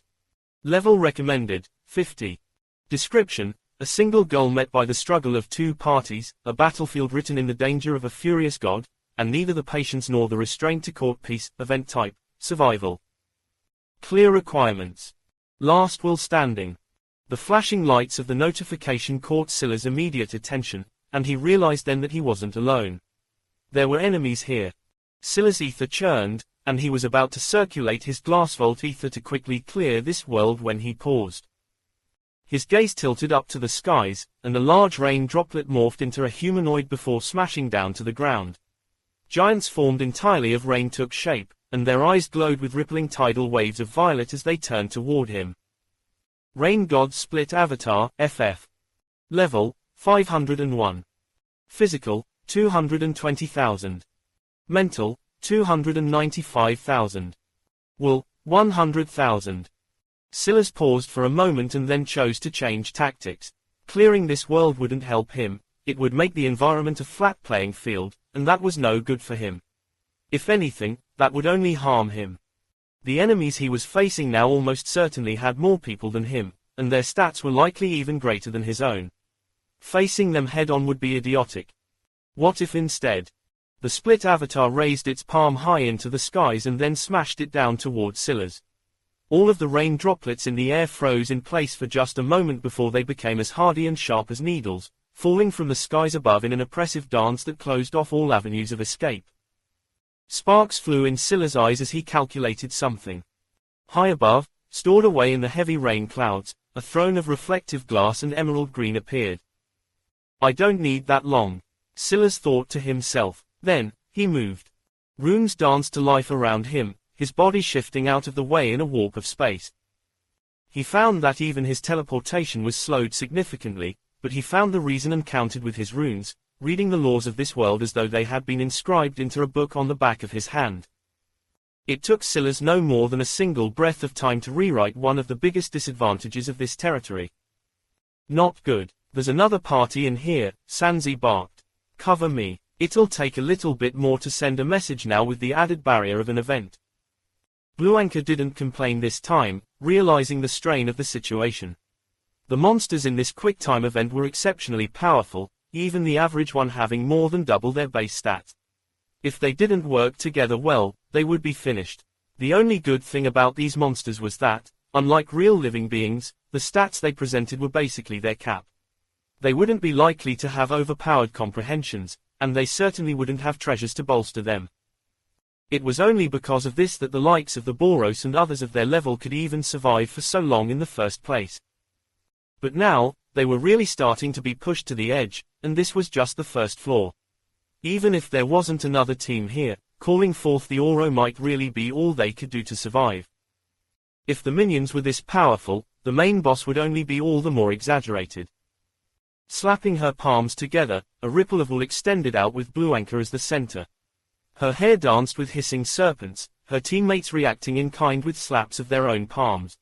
Level recommended, 50. Description: a single goal met by the struggle of two parties, a battlefield written in the danger of a furious god, and neither the patience nor the restraint to court peace. Event type: survival. Clear requirements. Last will standing. The flashing lights of the notification caught Silla's immediate attention, and he realized then that he wasn't alone. There were enemies here. Silla's ether churned, and he was about to circulate his glass vault ether to quickly clear this world when he paused. His gaze tilted up to the skies, and a large rain droplet morphed into a humanoid before smashing down to the ground. Giants formed entirely of rain took shape, and their eyes glowed with rippling tidal waves of violet as they turned toward him. Rain God Split Avatar, FF. Level, 501. Physical, 220,000. Mental, 295,000. Will, 100,000. Silas paused for a moment and then chose to change tactics. Clearing this world wouldn't help him, it would make the environment a flat playing field, and that was no good for him. If anything, that would only harm him. The enemies he was facing now almost certainly had more people than him, and their stats were likely even greater than his own. Facing them head-on would be idiotic. What if instead? The split avatar raised its palm high into the skies and then smashed it down towards Silas. All of the rain droplets in the air froze in place for just a moment before they became as hardy and sharp as needles, falling from the skies above in an oppressive dance that closed off all avenues of escape. Sparks flew in Silla's eyes as he calculated something. High above, stored away in the heavy rain clouds, a throne of reflective glass and emerald green appeared. I don't need that long, Silas thought to himself. Then, he moved. Runes danced to life around him, his body shifting out of the way in a warp of space. He found that even his teleportation was slowed significantly, but he found the reason and counted with his runes, reading the laws of this world as though they had been inscribed into a book on the back of his hand. It took Silas no more than a single breath of time to rewrite one of the biggest disadvantages of this territory. Not good. There's another party in here, Sanzi barked. Cover me. It'll take a little bit more to send a message now with the added barrier of an event. Blue Anchor didn't complain this time, realizing the strain of the situation. The monsters in this QuickTime event were exceptionally powerful, even the average one having more than double their base stats. If they didn't work together well, they would be finished. The only good thing about these monsters was that, unlike real living beings, the stats they presented were basically their cap. They wouldn't be likely to have overpowered comprehensions, and they certainly wouldn't have treasures to bolster them. It was only because of this that the likes of the Boros and others of their level could even survive for so long in the first place. But now, they were really starting to be pushed to the edge, and this was just the first floor. Even if there wasn't another team here, calling forth the Oro might really be all they could do to survive. If the minions were this powerful, the main boss would only be all the more exaggerated. Slapping her palms together, a ripple of wool extended out with Blue Anchor as the center. Her hair danced with hissing serpents, her teammates reacting in kind with slaps of their own palms.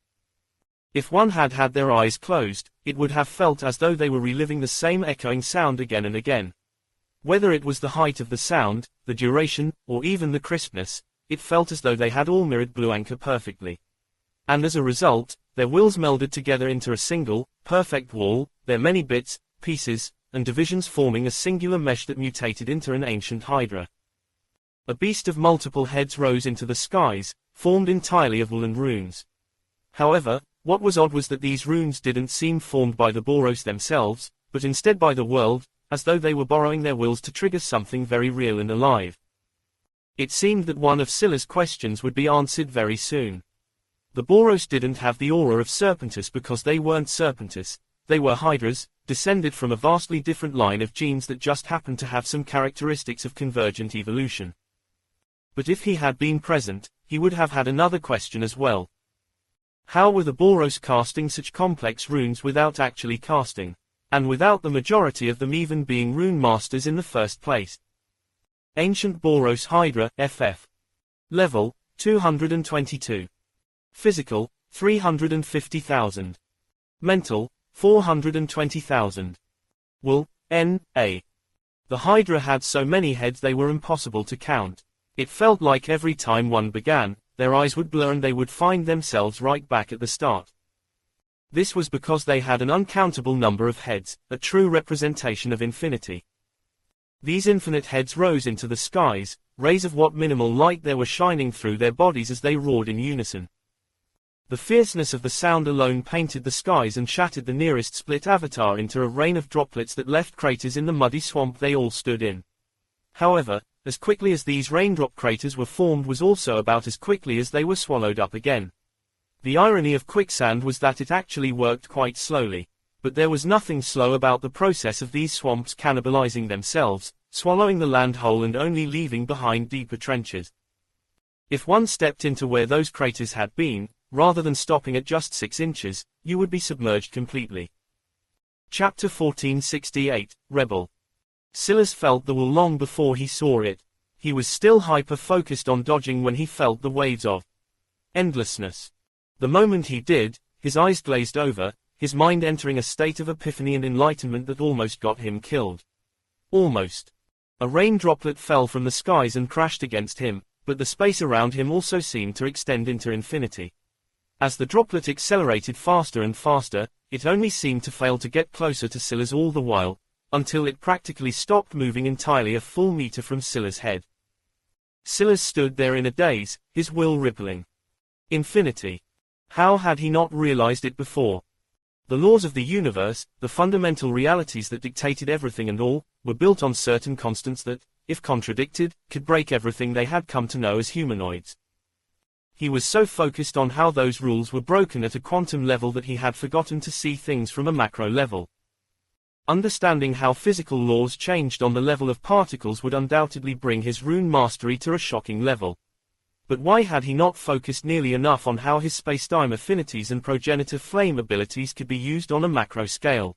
If one had had their eyes closed, it would have felt as though they were reliving the same echoing sound again and again. Whether it was the height of the sound, the duration, or even the crispness, it felt as though they had all mirrored Blue Anchor perfectly. And as a result, their wills melded together into a single, perfect wall, their many bits, pieces, and divisions forming a singular mesh that mutated into an ancient hydra. A beast of multiple heads rose into the skies, formed entirely of woolen runes. However, what was odd was that these runes didn't seem formed by the Boros themselves, but instead by the world, as though they were borrowing their wills to trigger something very real and alive. It seemed that one of Silla's questions would be answered very soon. The Boros didn't have the aura of Serpentis because they weren't Serpentis, they were Hydras, descended from a vastly different line of genes that just happened to have some characteristics of convergent evolution. But if he had been present, he would have had another question as well. How were the Boros casting such complex runes without actually casting? And without the majority of them even being rune masters in the first place? Ancient Boros Hydra, FF. Level, 222. Physical, 350,000. Mental, 420,000. Will, N.A. The Hydra had so many heads they were impossible to count. It felt like every time one began, their eyes would blur and they would find themselves right back at the start. This was because they had an uncountable number of heads, a true representation of infinity. These infinite heads rose into the skies, rays of what minimal light there were shining through their bodies as they roared in unison. The fierceness of the sound alone painted the skies and shattered the nearest split avatar into a rain of droplets that left craters in the muddy swamp they all stood in. However, as quickly as these raindrop craters were formed was also about as quickly as they were swallowed up again. The irony of quicksand was that it actually worked quite slowly, but there was nothing slow about the process of these swamps cannibalizing themselves, swallowing the land whole and only leaving behind deeper trenches. If one stepped into where those craters had been, rather than stopping at just 6 inches, you would be submerged completely. Chapter 1468, Rebel. Silas felt the wool long before he saw it. He was still hyper-focused on dodging when he felt the waves of endlessness. The moment he did, his eyes glazed over, his mind entering a state of epiphany and enlightenment that almost got him killed. Almost. A rain droplet fell from the skies and crashed against him, but the space around him also seemed to extend into infinity. As the droplet accelerated faster and faster, it only seemed to fail to get closer to Silas all the while, until it practically stopped moving entirely a full meter from Silas' head. Silas stood there in a daze, his will rippling. Infinity. How had he not realized it before? The laws of the universe, the fundamental realities that dictated everything and all, were built on certain constants that, if contradicted, could break everything they had come to know as humanoids. He was so focused on how those rules were broken at a quantum level that he had forgotten to see things from a macro level. Understanding how physical laws changed on the level of particles would undoubtedly bring his rune mastery to a shocking level. But why had he not focused nearly enough on how his spacetime affinities and progenitor flame abilities could be used on a macro scale?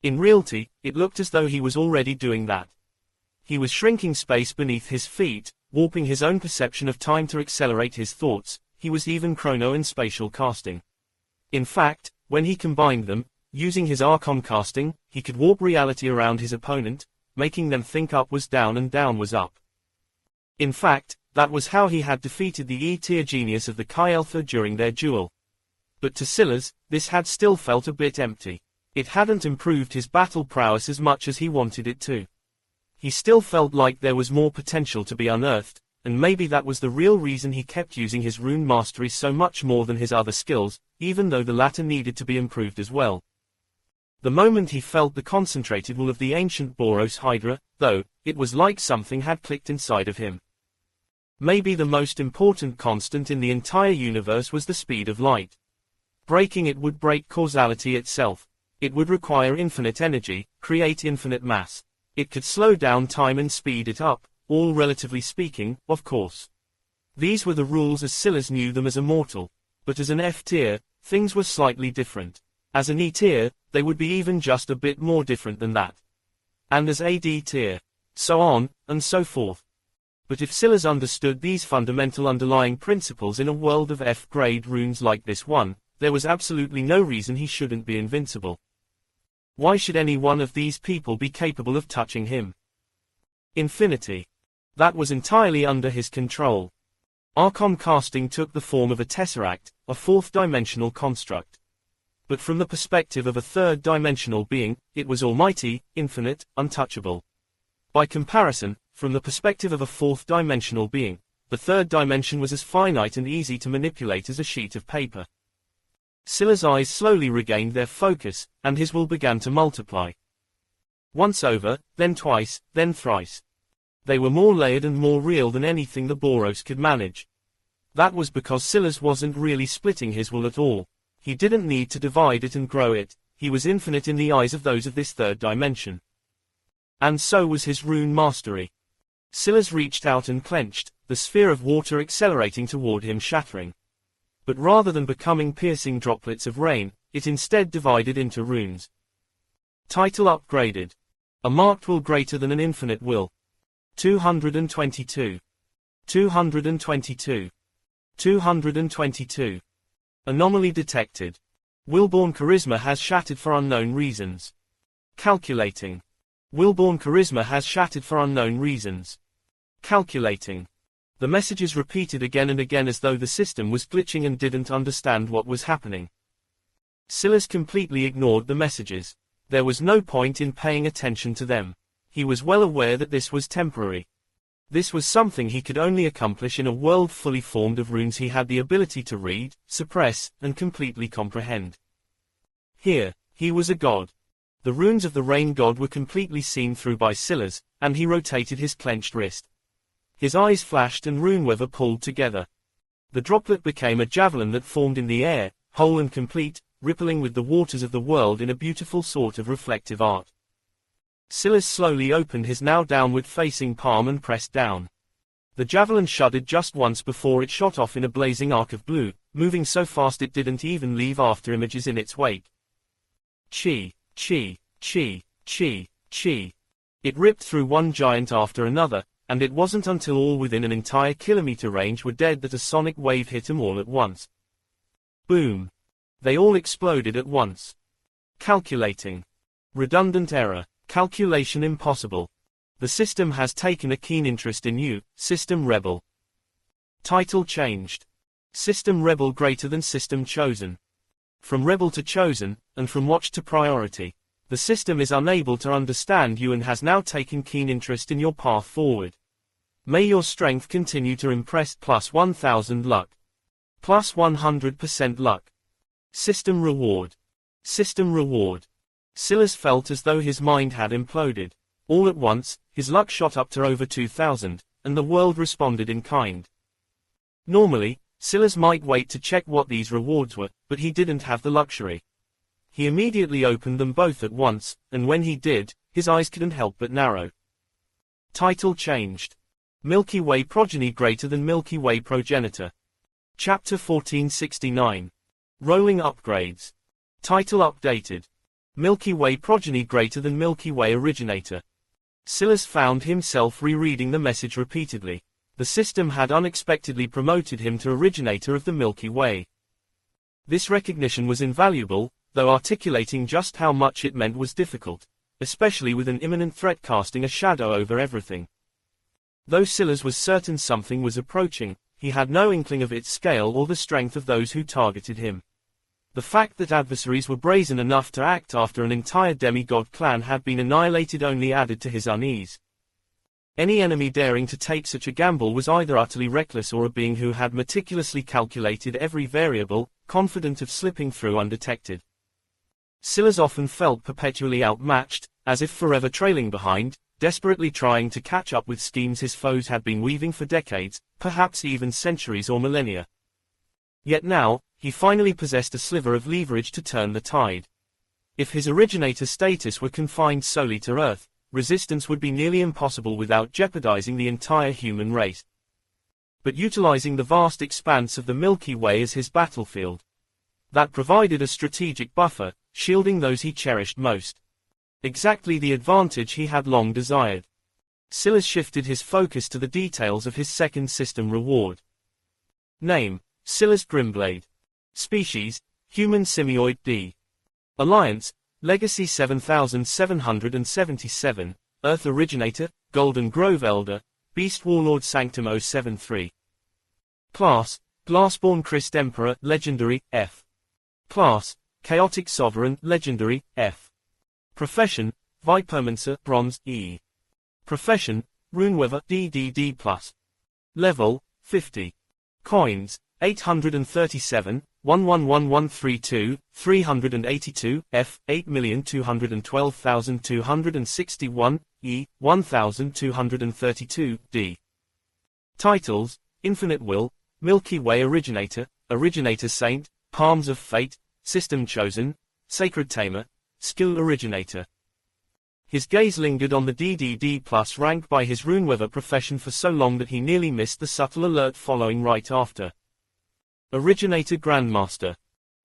In reality, it looked as though he was already doing that. He was shrinking space beneath his feet, warping his own perception of time to accelerate his thoughts. He was even chrono and spatial casting. In fact, when he combined them, using his Archon casting, he could warp reality around his opponent, making them think up was down and down was up. In fact, that was how he had defeated the E-tier genius of the Chi Alpha during their duel. But to Silas, this had still felt a bit empty. It hadn't improved his battle prowess as much as he wanted it to. He still felt like there was more potential to be unearthed, and maybe that was the real reason he kept using his rune mastery so much more than his other skills, even though the latter needed to be improved as well. The moment he felt the concentrated will of the ancient Boros Hydra, though, it was like something had clicked inside of him. Maybe the most important constant in the entire universe was the speed of light. Breaking it would break causality itself. It would require infinite energy, create infinite mass. It could slow down time and speed it up, all relatively speaking, of course. These were the rules as Silas knew them as a mortal. But as an F-tier, things were slightly different. As an E-tier, they would be even just a bit more different than that. And as a D-tier. So on, and so forth. But if Silas understood these fundamental underlying principles in a world of F-grade runes like this one, there was absolutely no reason he shouldn't be invincible. Why should any one of these people be capable of touching him? Infinity. That was entirely under his control. Archon casting took the form of a tesseract, a fourth-dimensional construct. But from the perspective of a third-dimensional being, it was almighty, infinite, untouchable. By comparison, from the perspective of a fourth-dimensional being, the third dimension was as finite and easy to manipulate as a sheet of paper. Silas' eyes slowly regained their focus, and his will began to multiply. Once over, then twice, then thrice. They were more layered and more real than anything the Boros could manage. That was because Silas wasn't really splitting his will at all. He didn't need to divide it and grow it. He was infinite in the eyes of those of this third dimension. And so was his rune mastery. Silas reached out and clenched, the sphere of water accelerating toward him, shattering. But rather than becoming piercing droplets of rain, it instead divided into runes. Title upgraded. A marked will greater than an infinite will. 222. 222. 222. Anomaly detected. Willborn charisma has shattered for unknown reasons. Calculating. Willborn charisma has shattered for unknown reasons. Calculating. The messages repeated again and again as though the system was glitching and didn't understand what was happening. Silas completely ignored the messages. There was no point in paying attention to them. He was well aware that this was temporary. This was something he could only accomplish in a world fully formed of runes he had the ability to read, suppress, and completely comprehend. Here, he was a god. The runes of the rain god were completely seen through by Silas, and he rotated his clenched wrist. His eyes flashed and runeweaver pulled together. The droplet became a javelin that formed in the air, whole and complete, rippling with the waters of the world in a beautiful sort of reflective art. Silas slowly opened his now downward-facing palm and pressed down. The javelin shuddered just once before it shot off in a blazing arc of blue, moving so fast it didn't even leave after-images in its wake. Chi, chi, chi, chi, chi. It ripped through one giant after another, and it wasn't until all within an entire kilometer range were dead that a sonic wave hit them all at once. Boom. They all exploded at once. Calculating. Redundant error. Calculation impossible. The system has taken a keen interest in you, System Rebel. Title changed. System Rebel greater than System Chosen. From Rebel to Chosen, and from Watch to Priority. The system is unable to understand you and has now taken keen interest in your path forward. May your strength continue to impress. Plus 1000 luck. Plus 100% luck. System Reward. System Reward. Silas felt as though his mind had imploded. All at once, his luck shot up to over 2000, and the world responded in kind. Normally, Silas might wait to check what these rewards were, but he didn't have the luxury. He immediately opened them both at once, and when he did, his eyes couldn't help but narrow. Title changed. Milky Way progeny greater than Milky Way progenitor. Chapter 1469. Rolling upgrades. Title updated. Milky Way progeny greater than Milky Way originator. Silas found himself rereading the message repeatedly. The system had unexpectedly promoted him to originator of the Milky Way. This recognition was invaluable, though articulating just how much it meant was difficult, especially with an imminent threat casting a shadow over everything. Though Silas was certain something was approaching, he had no inkling of its scale or the strength of those who targeted him. The fact that adversaries were brazen enough to act after an entire demigod clan had been annihilated only added to his unease. Any enemy daring to take such a gamble was either utterly reckless or a being who had meticulously calculated every variable, confident of slipping through undetected. Silas often felt perpetually outmatched, as if forever trailing behind, desperately trying to catch up with schemes his foes had been weaving for decades, perhaps even centuries or millennia. Yet now, he finally possessed a sliver of leverage to turn the tide. If his originator status were confined solely to Earth, resistance would be nearly impossible without jeopardizing the entire human race. But utilizing the vast expanse of the Milky Way as his battlefield, that provided a strategic buffer, shielding those he cherished most. Exactly the advantage he had long desired. Silas shifted his focus to the details of his second system reward. Name: Silas Grimblade. Species: Human Simioid D. Alliance: Legacy 7777, Earth Originator, Golden Grove Elder, Beast Warlord Sanctum 073. Class: Glassborn Christ Emperor Legendary, F. Class: Chaotic Sovereign Legendary, F. Profession: Vipermancer Bronze, E. Profession: Runeweaver DDD+. Level: 50. Coins: 837, 111132, 382, F, 8,212,261, E, 1,232, D. Titles: Infinite Will, Milky Way Originator, Originator Saint, Palms of Fate, System Chosen, Sacred Tamer, Skill Originator. His gaze lingered on the DDD+ rank by his Runeweaver profession for so long that he nearly missed the subtle alert following right after. Originator Grandmaster.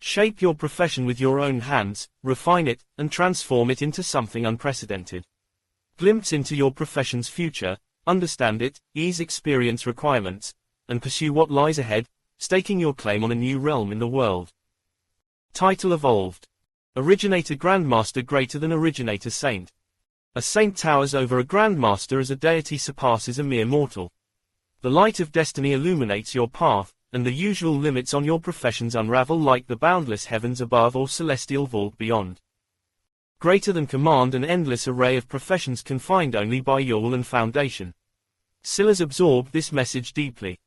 Shape your profession with your own hands, refine it, and transform it into something unprecedented. Glimpse into your profession's future, understand it, ease experience requirements, and pursue what lies ahead, staking your claim on a new realm in the world. Title evolved. Originator Grandmaster greater than Originator Saint. A saint towers over a grandmaster as a deity surpasses a mere mortal. The light of destiny illuminates your path, and the usual limits on your professions unravel like the boundless heavens above or celestial vault beyond. Greater than command an endless array of professions confined only by your will and foundation. Silas absorbed this message deeply.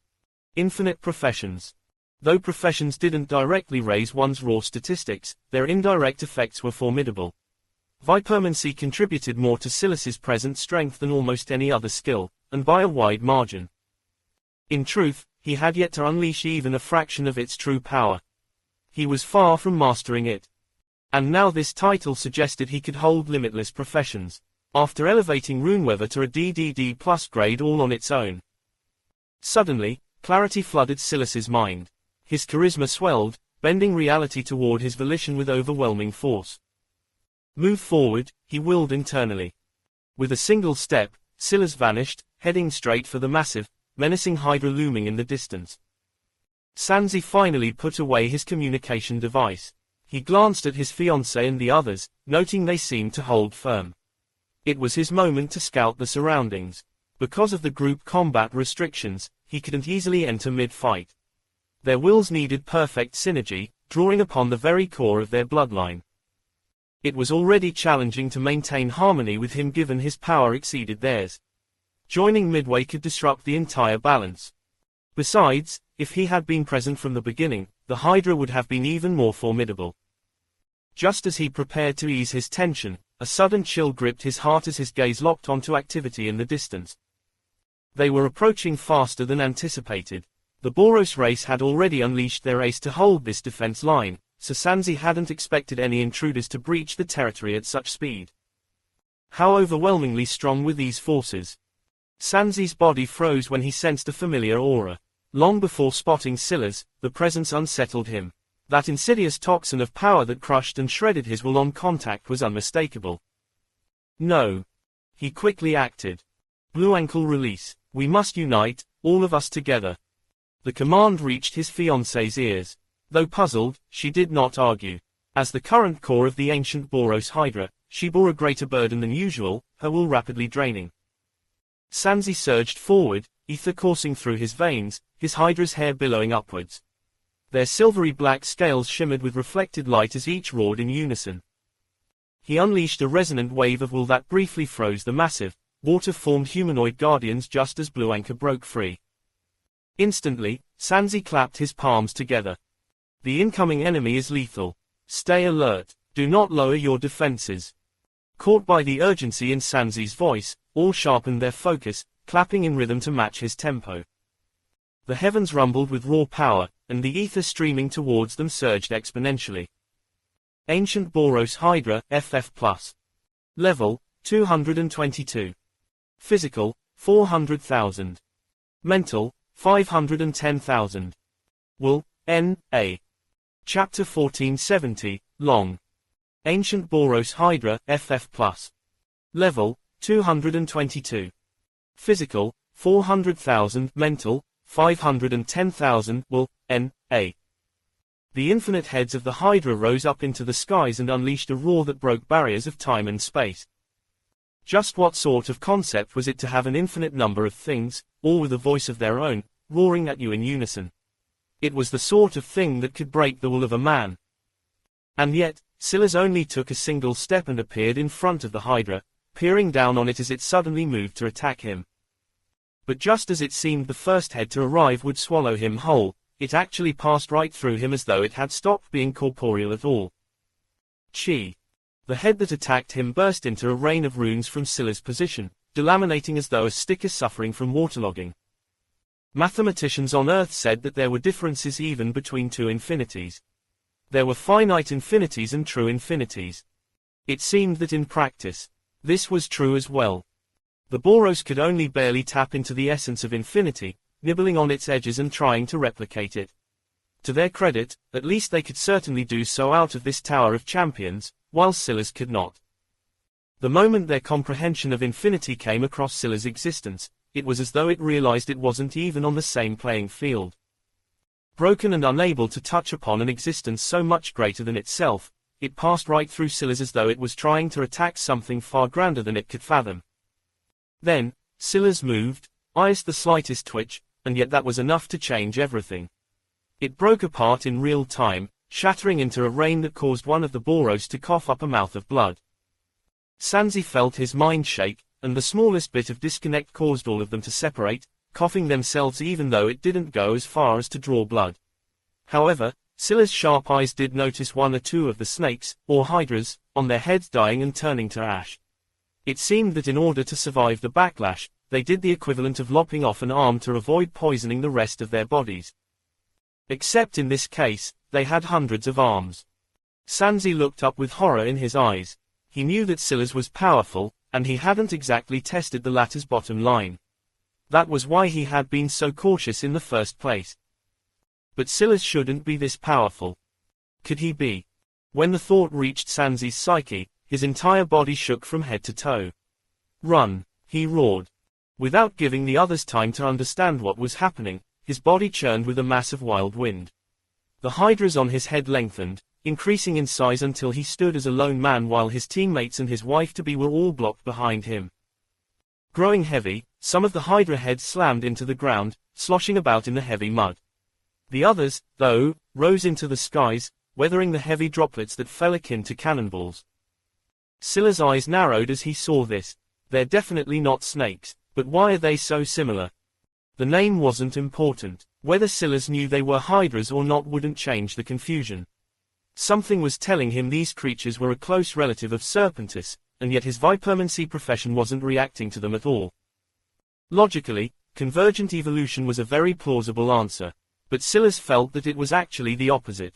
Infinite professions. Though professions didn't directly raise one's raw statistics, their indirect effects were formidable. Vipermancy contributed more to Silas's present strength than almost any other skill, and by a wide margin. In truth, he had yet to unleash even a fraction of its true power. He was far from mastering it. And now this title suggested he could hold limitless professions, after elevating Runeweaver to a DDD+ grade all on its own. Suddenly, clarity flooded Silas's mind. His charisma swelled, bending reality toward his volition with overwhelming force. Move forward, he willed internally. With a single step, Silas vanished, heading straight for the massive, menacing Hydra looming in the distance. Sanzi finally put away his communication device. He glanced at his fiancée and the others, noting they seemed to hold firm. It was his moment to scout the surroundings. Because of the group combat restrictions, he couldn't easily enter mid-fight. Their wills needed perfect synergy, drawing upon the very core of their bloodline. It was already challenging to maintain harmony with him given his power exceeded theirs. Joining midway could disrupt the entire balance. Besides, if he had been present from the beginning, the Hydra would have been even more formidable. Just as he prepared to ease his tension, a sudden chill gripped his heart as his gaze locked onto activity in the distance. They were approaching faster than anticipated. The Boros race had already unleashed their ace to hold this defense line, so Sanzi hadn't expected any intruders to breach the territory at such speed. How overwhelmingly strong were these forces? Sanzi's body froze when he sensed a familiar aura. Long before spotting Silas, the presence unsettled him. That insidious toxin of power that crushed and shredded his will on contact was unmistakable. No. He quickly acted. Blue ankle release. We must unite, all of us together. The command reached his fiancée's ears. Though puzzled, she did not argue. As the current core of the ancient Boros Hydra, she bore a greater burden than usual, her will rapidly draining. Sanzi surged forward, ether coursing through his veins, his Hydra's hair billowing upwards. Their silvery black scales shimmered with reflected light as each roared in unison. He unleashed a resonant wave of will that briefly froze the massive, water-formed humanoid guardians just as Blue Anchor broke free. Instantly, Sanzi clapped his palms together. The incoming enemy is lethal. Stay alert. Do not lower your defenses. Caught by the urgency in Sanzi's voice, all sharpened their focus, clapping in rhythm to match his tempo. The heavens rumbled with raw power, and the ether streaming towards them surged exponentially. Ancient Boros Hydra, FF+. Level, 222. Physical, 400,000. Mental, 510,000. Will, N.A. Chapter 1470, Long. Ancient Boros Hydra, FF+. Level, 222. Physical, 400,000. Mental, 510,000. Will, N.A. The infinite heads of the Hydra rose up into the skies and unleashed a roar that broke barriers of time and space. Just what sort of concept was it to have an infinite number of things, all with a voice of their own, roaring at you in unison? It was the sort of thing that could break the will of a man. And yet, Silas only took a single step and appeared in front of the Hydra, peering down on it as it suddenly moved to attack him. But just as it seemed the first head to arrive would swallow him whole, it actually passed right through him as though it had stopped being corporeal at all. Chi. The head that attacked him burst into a rain of runes from Silas' position, delaminating as though a stick is suffering from waterlogging. Mathematicians on Earth said that there were differences even between two infinities. There were finite infinities and true infinities. It seemed that in practice, this was true as well. The Boros could only barely tap into the essence of infinity, nibbling on its edges and trying to replicate it. To their credit, at least they could certainly do so out of this Tower of Champions, while Silas could not. The moment their comprehension of infinity came across Silas' existence, it was as though it realized it wasn't even on the same playing field. Broken and unable to touch upon an existence so much greater than itself, it passed right through Silas as though it was trying to attack something far grander than it could fathom. Then, Silas moved, eyes the slightest twitch, and yet that was enough to change everything. It broke apart in real time, shattering into a rain that caused one of the Boros to cough up a mouth of blood. Sanzi felt his mind shake, and the smallest bit of disconnect caused all of them to separate, coughing themselves even though it didn't go as far as to draw blood. However, Silas' sharp eyes did notice one or two of the snakes, or hydras, on their heads dying and turning to ash. It seemed that in order to survive the backlash, they did the equivalent of lopping off an arm to avoid poisoning the rest of their bodies. Except in this case, they had hundreds of arms. Sanzi looked up with horror in his eyes. He knew that Silas was powerful, and he hadn't exactly tested the latter's bottom line. That was why he had been so cautious in the first place. But Silas shouldn't be this powerful. Could he be? When the thought reached Sanzi's psyche, his entire body shook from head to toe. "Run!" he roared. Without giving the others time to understand what was happening, his body churned with a mass of wild wind. The hydras on his head lengthened, increasing in size until he stood as a lone man while his teammates and his wife-to-be were all blocked behind him. Growing heavy, some of the hydra heads slammed into the ground, sloshing about in the heavy mud. The others, though, rose into the skies, weathering the heavy droplets that fell akin to cannonballs. Silas' eyes narrowed as he saw this. They're definitely not snakes, but why are they so similar? The name wasn't important. Whether Silas knew they were hydras or not wouldn't change the confusion. Something was telling him these creatures were a close relative of Serpentis, and yet his vipermancy profession wasn't reacting to them at all. Logically, convergent evolution was a very plausible answer, but Silas felt that it was actually the opposite.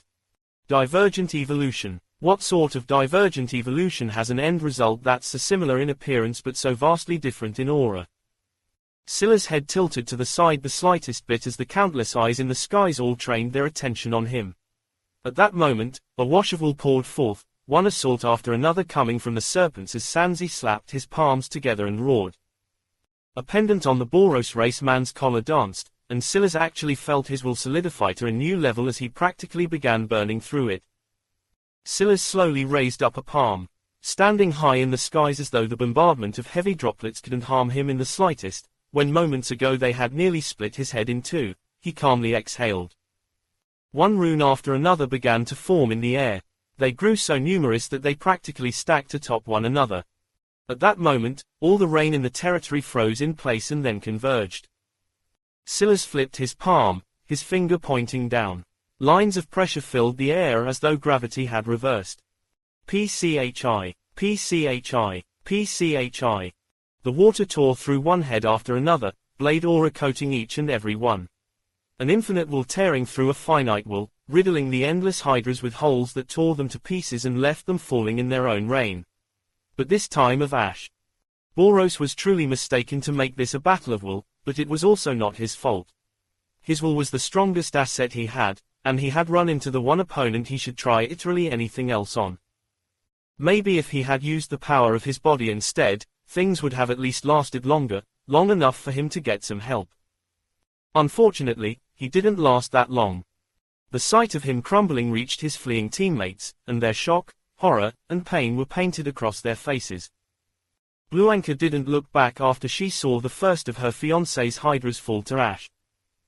Divergent evolution. What sort of divergent evolution has an end result that's so similar in appearance but so vastly different in aura? Silas' head tilted to the side the slightest bit as the countless eyes in the skies all trained their attention on him. At that moment, a wash of wool poured forth, one assault after another coming from the serpents as Sanzi slapped his palms together and roared. A pendant on the Boros race man's collar danced, and Silas actually felt his will solidify to a new level as he practically began burning through it. Silas slowly raised up a palm. Standing high in the skies as though the bombardment of heavy droplets couldn't harm him in the slightest, when moments ago they had nearly split his head in two, he calmly exhaled. One rune after another began to form in the air. They grew so numerous that they practically stacked atop one another. At that moment, all the rain in the territory froze in place and then converged. Silas flipped his palm, his finger pointing down. Lines of pressure filled the air as though gravity had reversed. PCHI, PCHI, PCHI. The water tore through one head after another, blade aura coating each and every one. An infinite will tearing through a finite will, riddling the endless hydras with holes that tore them to pieces and left them falling in their own rain. But this time of ash. Boros was truly mistaken to make this a battle of will, but it was also not his fault. His will was the strongest asset he had, and he had run into the one opponent he should try literally anything else on. Maybe if he had used the power of his body instead, things would have at least lasted longer, long enough for him to get some help. Unfortunately, he didn't last that long. The sight of him crumbling reached his fleeing teammates, and their shock, horror, and pain were painted across their faces. Bluanka didn't look back after she saw the first of her fiancé's hydras fall to ash.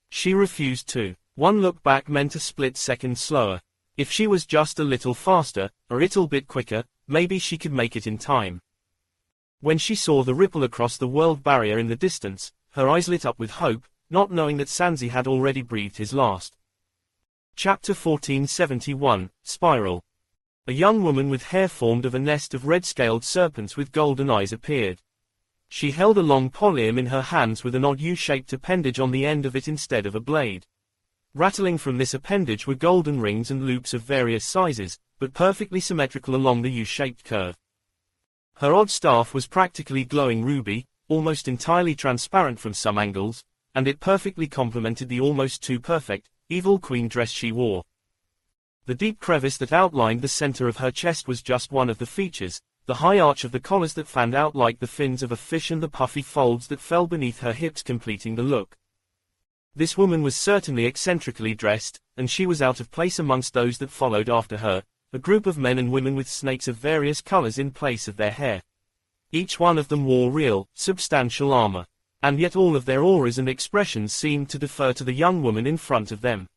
She refused to. One look back meant a split second slower. If she was just a little faster, a little bit quicker, maybe she could make it in time. When she saw the ripple across the world barrier in the distance, her eyes lit up with hope, not knowing that Sanzi had already breathed his last. Chapter 1471, Spiral. A young woman with hair formed of a nest of red-scaled serpents with golden eyes appeared. She held a long polyam in her hands with an odd U-shaped appendage on the end of it instead of a blade. Rattling from this appendage were golden rings and loops of various sizes, but perfectly symmetrical along the U-shaped curve. Her odd staff was practically glowing ruby, almost entirely transparent from some angles, and it perfectly complemented the almost too perfect, evil queen dress she wore. The deep crevice that outlined the center of her chest was just one of the features, the high arch of the collars that fanned out like the fins of a fish and the puffy folds that fell beneath her hips completing the look. This woman was certainly eccentrically dressed, and she was out of place amongst those that followed after her, a group of men and women with snakes of various colors in place of their hair. Each one of them wore real, substantial armor. And yet all of their auras and expressions seemed to defer to the young woman in front of them.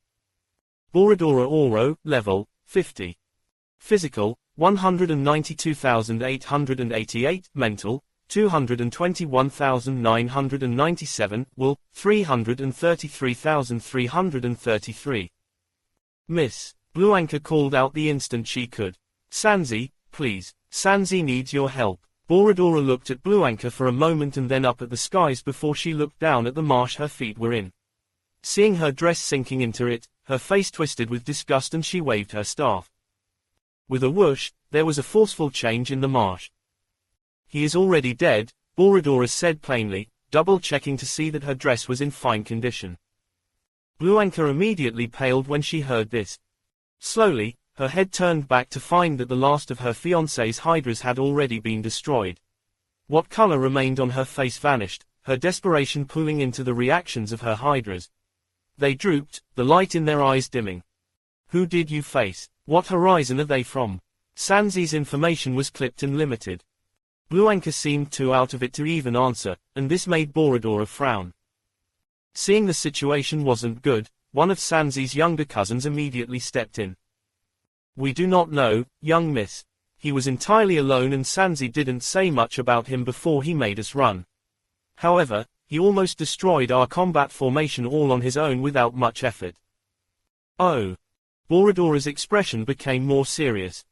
Borodora Oro, level, 50. Physical, 192,888, mental, 221,997, will, 333,333. Miss Bluanka called out the instant she could. Sanzi, please. Sanzi needs your help. Borodora looked at Bluanka for a moment and then up at the skies before she looked down at the marsh her feet were in. Seeing her dress sinking into it, her face twisted with disgust and she waved her staff. With a whoosh, there was a forceful change in the marsh. He is already dead, Borodora said plainly, double-checking to see that her dress was in fine condition. Bluanka immediately paled when she heard this. Slowly, her head turned back to find that the last of her fiancé's hydras had already been destroyed. What color remained on her face vanished, her desperation pulling into the reactions of her hydras. They drooped, the light in their eyes dimming. Who did you face? What horizon are they from? Sanzi's information was clipped and limited. Bluanka seemed too out of it to even answer, and this made Borodora frown. Seeing the situation wasn't good, one of Sanzi's younger cousins immediately stepped in. We do not know, young miss. He was entirely alone and Sanzi didn't say much about him before he made us run. However, he almost destroyed our combat formation all on his own without much effort. Oh. Borodora's expression became more serious.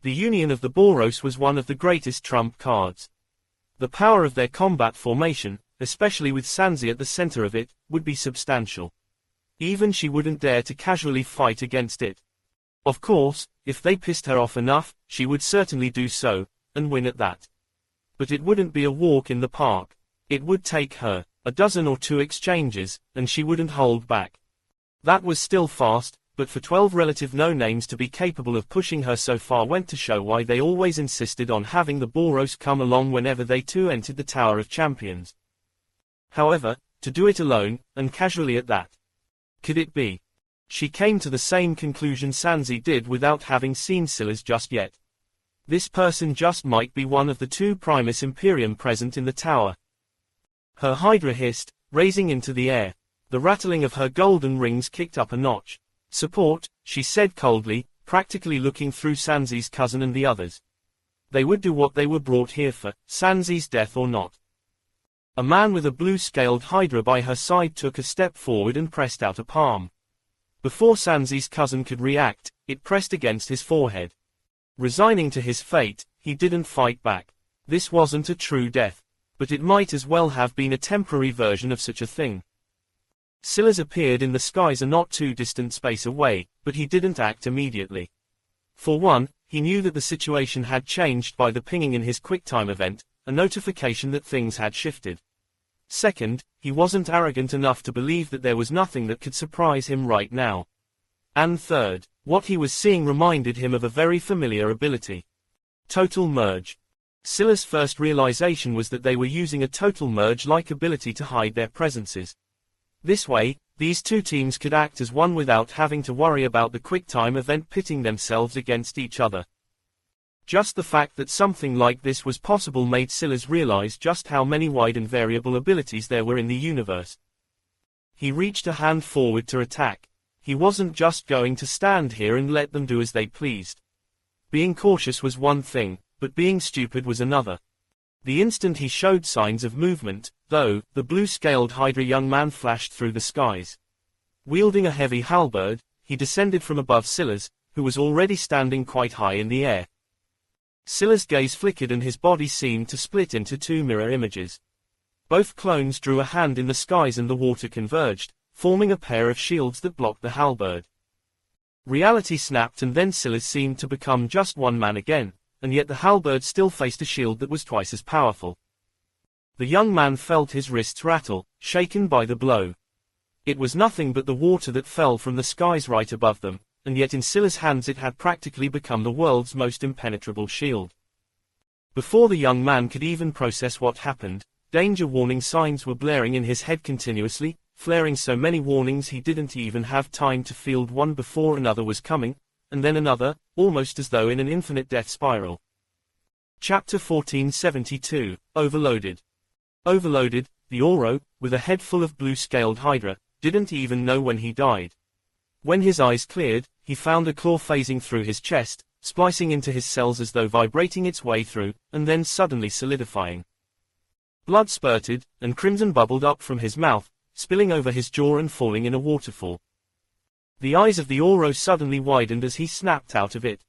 The union of the Boros was one of the greatest trump cards. The power of their combat formation, especially with Sanzi at the center of it, would be substantial. Even she wouldn't dare to casually fight against it. Of course, if they pissed her off enough, she would certainly do so, and win at that. But it wouldn't be a walk in the park. It would take her a dozen or two exchanges, and she wouldn't hold back. That was still fast, but for 12 relative no-names to be capable of pushing her so far went to show why they always insisted on having the Boros come along whenever they too entered the Tower of Champions. However, to do it alone, and casually at that. Could it be? She came to the same conclusion Sanzi did without having seen Silas just yet. This person just might be one of the two Primus Imperium present in the tower. Her hydra hissed, raising into the air. The rattling of her golden rings kicked up a notch. Support, she said coldly, practically looking through Sanzi's cousin and the others. They would do what they were brought here for, Sanzi's death or not. A man with a blue-scaled hydra by her side took a step forward and pressed out a palm. Before Sanzi's cousin could react, it pressed against his forehead. Resigning to his fate, he didn't fight back. This wasn't a true death. But it might as well have been a temporary version of such a thing. Silas appeared in the skies a not too distant space away, but he didn't act immediately. For one, he knew that the situation had changed by the pinging in his QuickTime event, a notification that things had shifted. Second, he wasn't arrogant enough to believe that there was nothing that could surprise him right now. And third, what he was seeing reminded him of a very familiar ability. Total Merge. Silas' first realization was that they were using a Total Merge-like ability to hide their presences. This way, these two teams could act as one without having to worry about the QuickTime event pitting themselves against each other. Just the fact that something like this was possible made Silas realize just how many wide and variable abilities there were in the universe. He reached a hand forward to attack. He wasn't just going to stand here and let them do as they pleased. Being cautious was one thing, but being stupid was another. The instant he showed signs of movement, though, the blue-scaled Hydra young man flashed through the skies. Wielding a heavy halberd, he descended from above Silas, who was already standing quite high in the air. Silas' gaze flickered and his body seemed to split into two mirror images. Both clones drew a hand in the skies and the water converged, forming a pair of shields that blocked the halberd. Reality snapped and then Silas seemed to become just one man again, and yet the halberd still faced a shield that was twice as powerful. The young man felt his wrists rattle, shaken by the blow. It was nothing but the water that fell from the skies right above them, and yet in Silas' hands it had practically become the world's most impenetrable shield. Before the young man could even process what happened, danger warning signs were blaring in his head continuously, flaring so many warnings he didn't even have time to field one before another was coming, and then another, almost as though in an infinite death spiral. Chapter 1472, Overloaded. Overloaded, the Oro, with a head full of blue-scaled hydra, didn't even know when he died. When his eyes cleared, he found a claw phasing through his chest, splicing into his cells as though vibrating its way through, and then suddenly solidifying. Blood spurted, and crimson bubbled up from his mouth, spilling over his jaw and falling in a waterfall. The eyes of the Oro suddenly widened as he snapped out of it.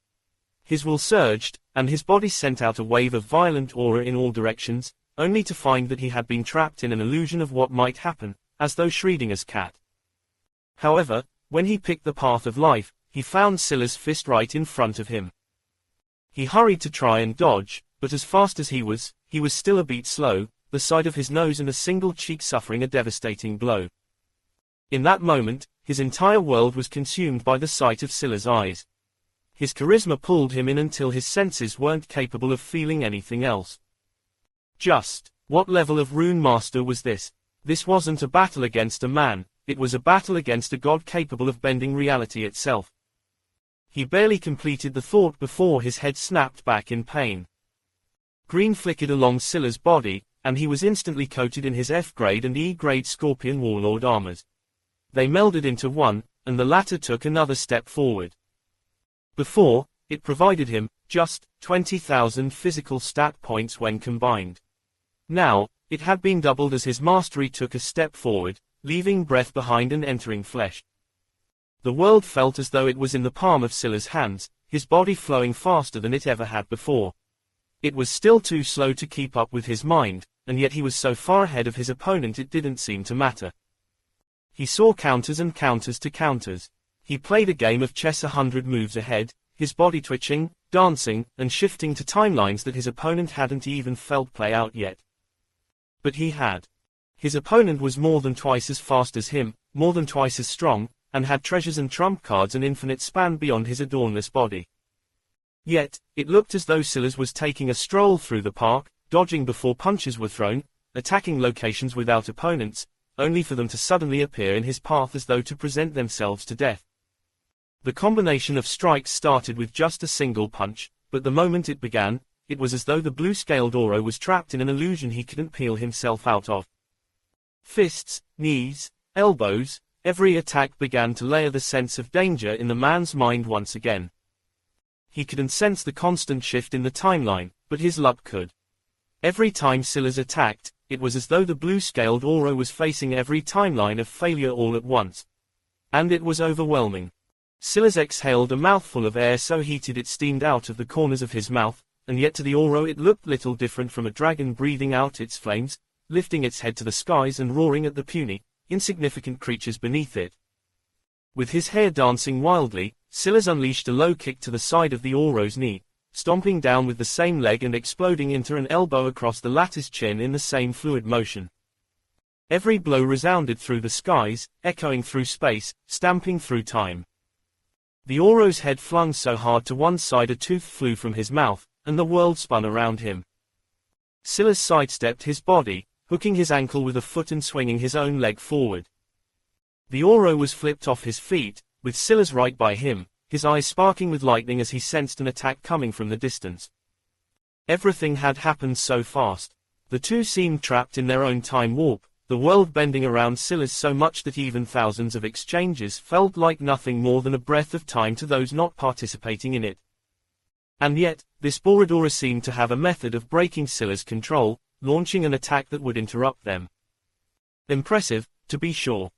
His will surged, and his body sent out a wave of violent aura in all directions, only to find that he had been trapped in an illusion of what might happen, as though Shreedinger's cat. However, when he picked the path of life, he found Scylla's fist right in front of him. He hurried to try and dodge, but as fast as he was still a beat slow, the side of his nose and a single cheek suffering a devastating blow. In that moment, his entire world was consumed by the sight of Scylla's eyes. His charisma pulled him in until his senses weren't capable of feeling anything else. Just what level of rune master was this? This wasn't a battle against a man, it was a battle against a god capable of bending reality itself. He barely completed the thought before his head snapped back in pain. Green flickered along Scylla's body, and he was instantly coated in his F-grade and E-grade Scorpion Warlord armors. They melded into one, and the latter took another step forward. Before, it provided him just 20,000 physical stat points when combined. Now, it had been doubled as his mastery took a step forward, leaving breath behind and entering flesh. The world felt as though it was in the palm of Scylla's hands, his body flowing faster than it ever had before. It was still too slow to keep up with his mind, and yet he was so far ahead of his opponent it didn't seem to matter. He saw counters and counters to counters. He played a game of chess 100 moves ahead, his body twitching, dancing, and shifting to timelines that his opponent hadn't even felt play out yet. But he had. His opponent was more than twice as fast as him, more than twice as strong, and had treasures and trump cards an infinite span beyond his adornless body. Yet, it looked as though Scylla's was taking a stroll through the park, dodging before punches were thrown, attacking locations without opponents, only for them to suddenly appear in his path as though to present themselves to death. The combination of strikes started with just a single punch, but the moment it began, it was as though the blue-scaled Oro was trapped in an illusion he couldn't peel himself out of. Fists, knees, elbows, every attack began to layer the sense of danger in the man's mind once again. He couldn't sense the constant shift in the timeline, but his luck could. Every time Scylla's attacked, it was as though the blue-scaled Oro was facing every timeline of failure all at once. And it was overwhelming. Scylla's exhaled a mouthful of air so heated it steamed out of the corners of his mouth, and yet to the Oro it looked little different from a dragon breathing out its flames, lifting its head to the skies and roaring at the puny, insignificant creatures beneath it. With his hair dancing wildly, Scylla's unleashed a low kick to the side of the Oro's knee, stomping down with the same leg and exploding into an elbow across the latter's chin in the same fluid motion. Every blow resounded through the skies, echoing through space, stamping through time. The Oro's head flung so hard to one side a tooth flew from his mouth, and the world spun around him. Scylla's sidestepped his body, hooking his ankle with a foot and swinging his own leg forward. The Oro was flipped off his feet, with Scylla's right by him, his eyes sparking with lightning as he sensed an attack coming from the distance. Everything had happened so fast. The two seemed trapped in their own time warp, the world bending around Scylla's so much that even thousands of exchanges felt like nothing more than a breath of time to those not participating in it. And yet, this Borodora seemed to have a method of breaking Scylla's control, launching an attack that would interrupt them. Impressive, to be sure.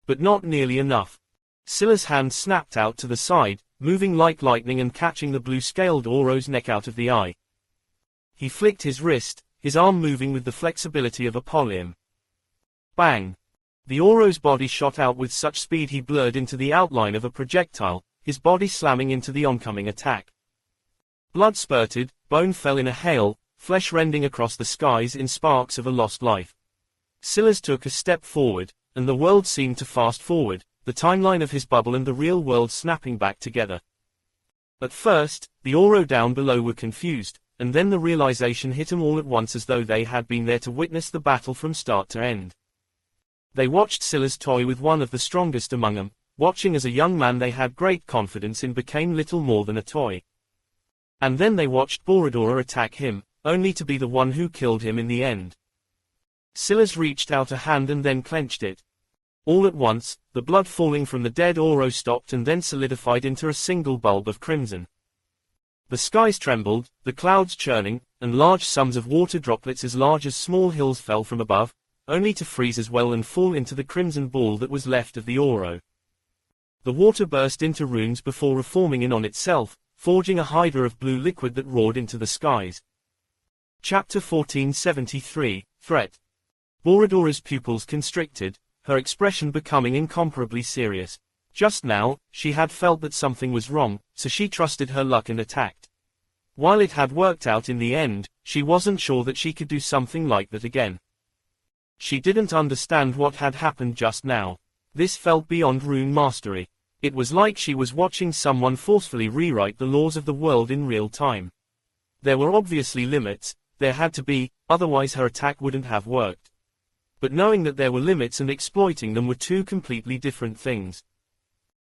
But not nearly enough. Scylla's hand snapped out to the side, moving like lightning and catching the blue-scaled Oro's neck out of the eye. He flicked his wrist, his arm moving with the flexibility of a polyam. Bang! The Oro's body shot out with such speed he blurred into the outline of a projectile, his body slamming into the oncoming attack. Blood spurted, bone fell in a hail, flesh rending across the skies in sparks of a lost life. Scylla's took a step forward, and the world seemed to fast forward, the timeline of his bubble and the real world snapping back together. At first, the Oro down below were confused, and then the realization hit them all at once as though they had been there to witness the battle from start to end. They watched Scylla's toy with one of the strongest among them, watching as a young man they had great confidence in became little more than a toy. And then they watched Borodora attack him, only to be the one who killed him in the end. Scylla's reached out a hand and then clenched it. All at once, the blood falling from the dead Oro stopped and then solidified into a single bulb of crimson. The skies trembled, the clouds churning, and large sums of water droplets as large as small hills fell from above, only to freeze as well and fall into the crimson ball that was left of the Oro. The water burst into runes before reforming in on itself, forging a hydra of blue liquid that roared into the skies. Chapter 1473, Threat. Borodora's pupils constricted, her expression becoming incomparably serious. Just now, she had felt that something was wrong, so she trusted her luck and attacked. While it had worked out in the end, she wasn't sure that she could do something like that again. She didn't understand what had happened just now. This felt beyond rune mastery. It was like she was watching someone forcefully rewrite the laws of the world in real time. There were obviously limits, there had to be, otherwise her attack wouldn't have worked. But knowing that there were limits and exploiting them were two completely different things.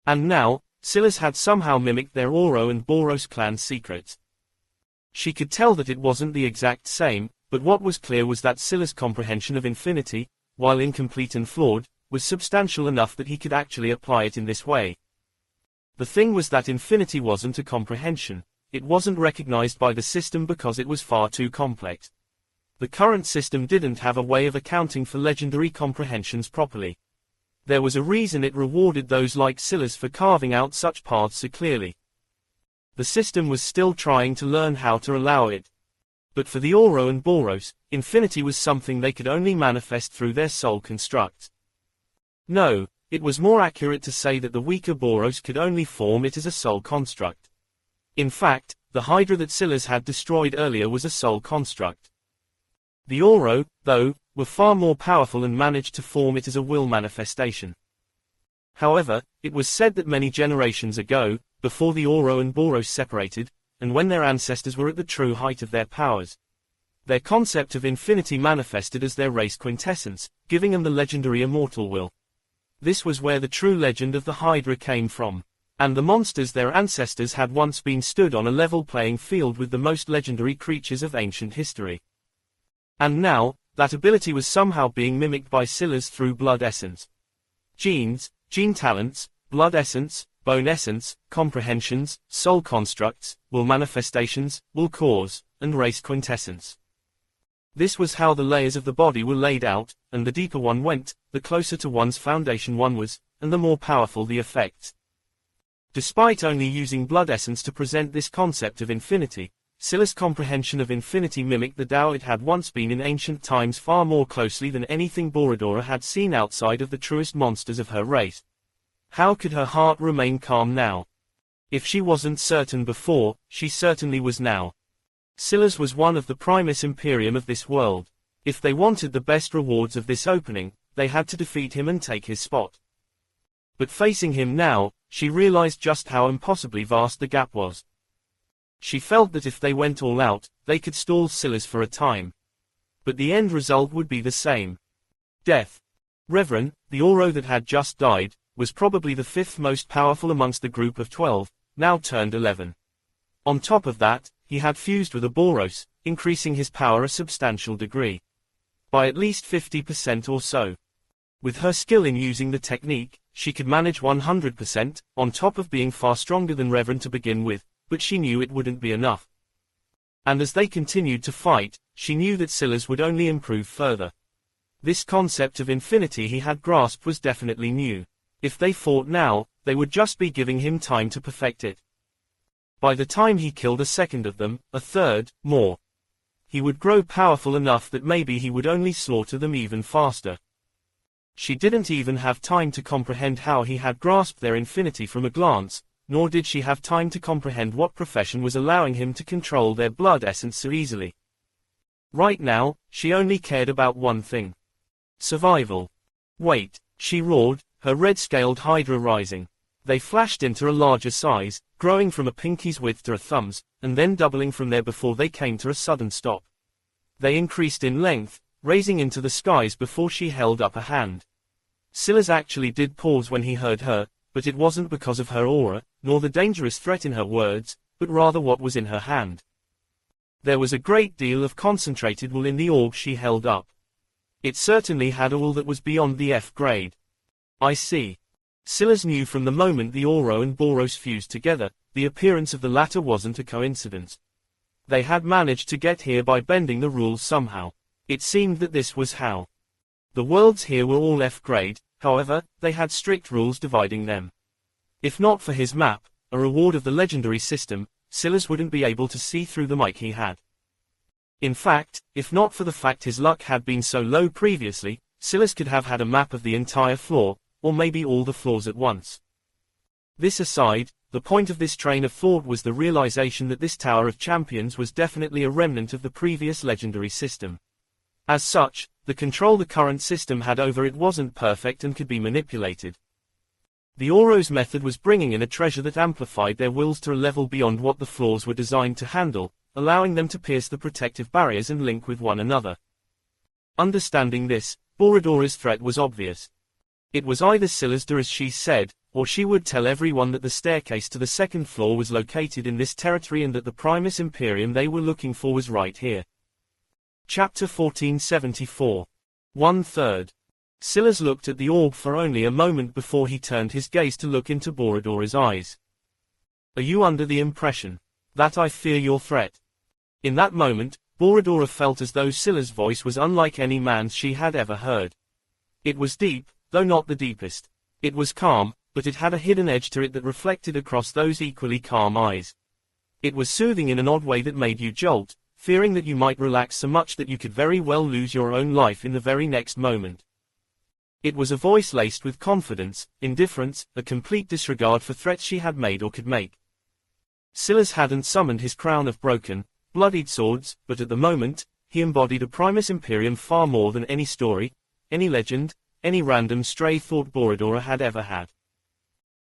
And now, Scylla's had somehow mimicked their Oro and Boros clan secrets. She could tell that it wasn't the exact same, but what was clear was that Scylla's comprehension of infinity, while incomplete and flawed, was substantial enough that he could actually apply it in this way. The thing was that infinity wasn't a comprehension. It wasn't recognized by the system because it was far too complex. The current system didn't have a way of accounting for legendary comprehensions properly. There was a reason it rewarded those like Scylla's for carving out such paths so clearly. The system was still trying to learn how to allow it. But for the Oro and Boros, infinity was something they could only manifest through their soul constructs. No, it was more accurate to say that the weaker Boros could only form it as a soul construct. In fact, the Hydra that Scylla's had destroyed earlier was a soul construct. The Oro, though, were far more powerful and managed to form it as a will manifestation. However, it was said that many generations ago, before the Oro and Boros separated, and when their ancestors were at the true height of their powers, their concept of infinity manifested as their race quintessence, giving them the legendary immortal will. This was where the true legend of the Hydra came from. And the monsters their ancestors had once been stood on a level playing field with the most legendary creatures of ancient history. And now, that ability was somehow being mimicked by Scylla's through blood essence. Genes, gene talents, blood essence, bone essence, comprehensions, soul constructs, will manifestations, will cause, and race quintessence. This was how the layers of the body were laid out, and the deeper one went, the closer to one's foundation one was, and the more powerful the effects. Despite only using blood essence to present this concept of infinity, Scylla's comprehension of infinity mimicked the Tao it had once been in ancient times far more closely than anything Borodora had seen outside of the truest monsters of her race. How could her heart remain calm now? If she wasn't certain before, she certainly was now. Scylla's was one of the Primus Imperium of this world. If they wanted the best rewards of this opening, they had to defeat him and take his spot. But facing him now, she realized just how impossibly vast the gap was. She felt that if they went all out, they could stall Scylla's for a time. But the end result would be the same. Death. Reverend, the Oro that had just died, was probably the fifth most powerful amongst the group of 12, now turned 11. On top of that, he had fused with a Boros, increasing his power a substantial degree. By at least 50% or so. With her skill in using the technique, she could manage 100%, on top of being far stronger than Reverend to begin with, but she knew it wouldn't be enough. And as they continued to fight, she knew that Scylla's would only improve further. This concept of infinity he had grasped was definitely new. If they fought now, they would just be giving him time to perfect it. By the time he killed a second of them, a third, more, he would grow powerful enough that maybe he would only slaughter them even faster. She didn't even have time to comprehend how he had grasped their infinity from a glance, nor did she have time to comprehend what profession was allowing him to control their blood essence so easily. Right now, she only cared about one thing. Survival. Wait, she roared, her red-scaled hydra rising. They flashed into a larger size, growing from a pinky's width to a thumb's, and then doubling from there before they came to a sudden stop. They increased in length, raising into the skies before she held up a hand. Silas actually did pause when he heard her, but it wasn't because of her aura, nor the dangerous threat in her words, but rather what was in her hand. There was a great deal of concentrated wool in the orb she held up. It certainly had a wool that was beyond the F grade. I see. Silas knew from the moment the Oro and Boros fused together, the appearance of the latter wasn't a coincidence. They had managed to get here by bending the rules somehow. It seemed that this was how. The worlds here were all F grade, however, they had strict rules dividing them. If not for his map, a reward of the legendary system, Silas wouldn't be able to see through the mic he had. In fact, if not for the fact his luck had been so low previously, Silas could have had a map of the entire floor, or maybe all the floors at once. This aside, the point of this train of thought was the realization that this Tower of Champions was definitely a remnant of the previous legendary system. As such, the control the current system had over it wasn't perfect and could be manipulated. The Oro's method was bringing in a treasure that amplified their wills to a level beyond what the floors were designed to handle, allowing them to pierce the protective barriers and link with one another. Understanding this, Borodora's threat was obvious. It was either Silas do as she said, or she would tell everyone that the staircase to the second floor was located in this territory and that the Primus Imperium they were looking for was right here. Chapter 1474. 1/3. Silas looked at the orb for only a moment before he turned his gaze to look into Borodora's eyes. Are you under the impression that I fear your threat? In that moment, Borodora felt as though Silas' voice was unlike any man's she had ever heard. It was deep, though not the deepest. It was calm, but it had a hidden edge to it that reflected across those equally calm eyes. It was soothing in an odd way that made you jolt, fearing that you might relax so much that you could very well lose your own life in the very next moment. It was a voice laced with confidence, indifference, a complete disregard for threats she had made or could make. Silas hadn't summoned his crown of broken, bloodied swords, but at the moment, he embodied a Primus Imperium far more than any story, any legend, any random stray thought Borodora had ever had.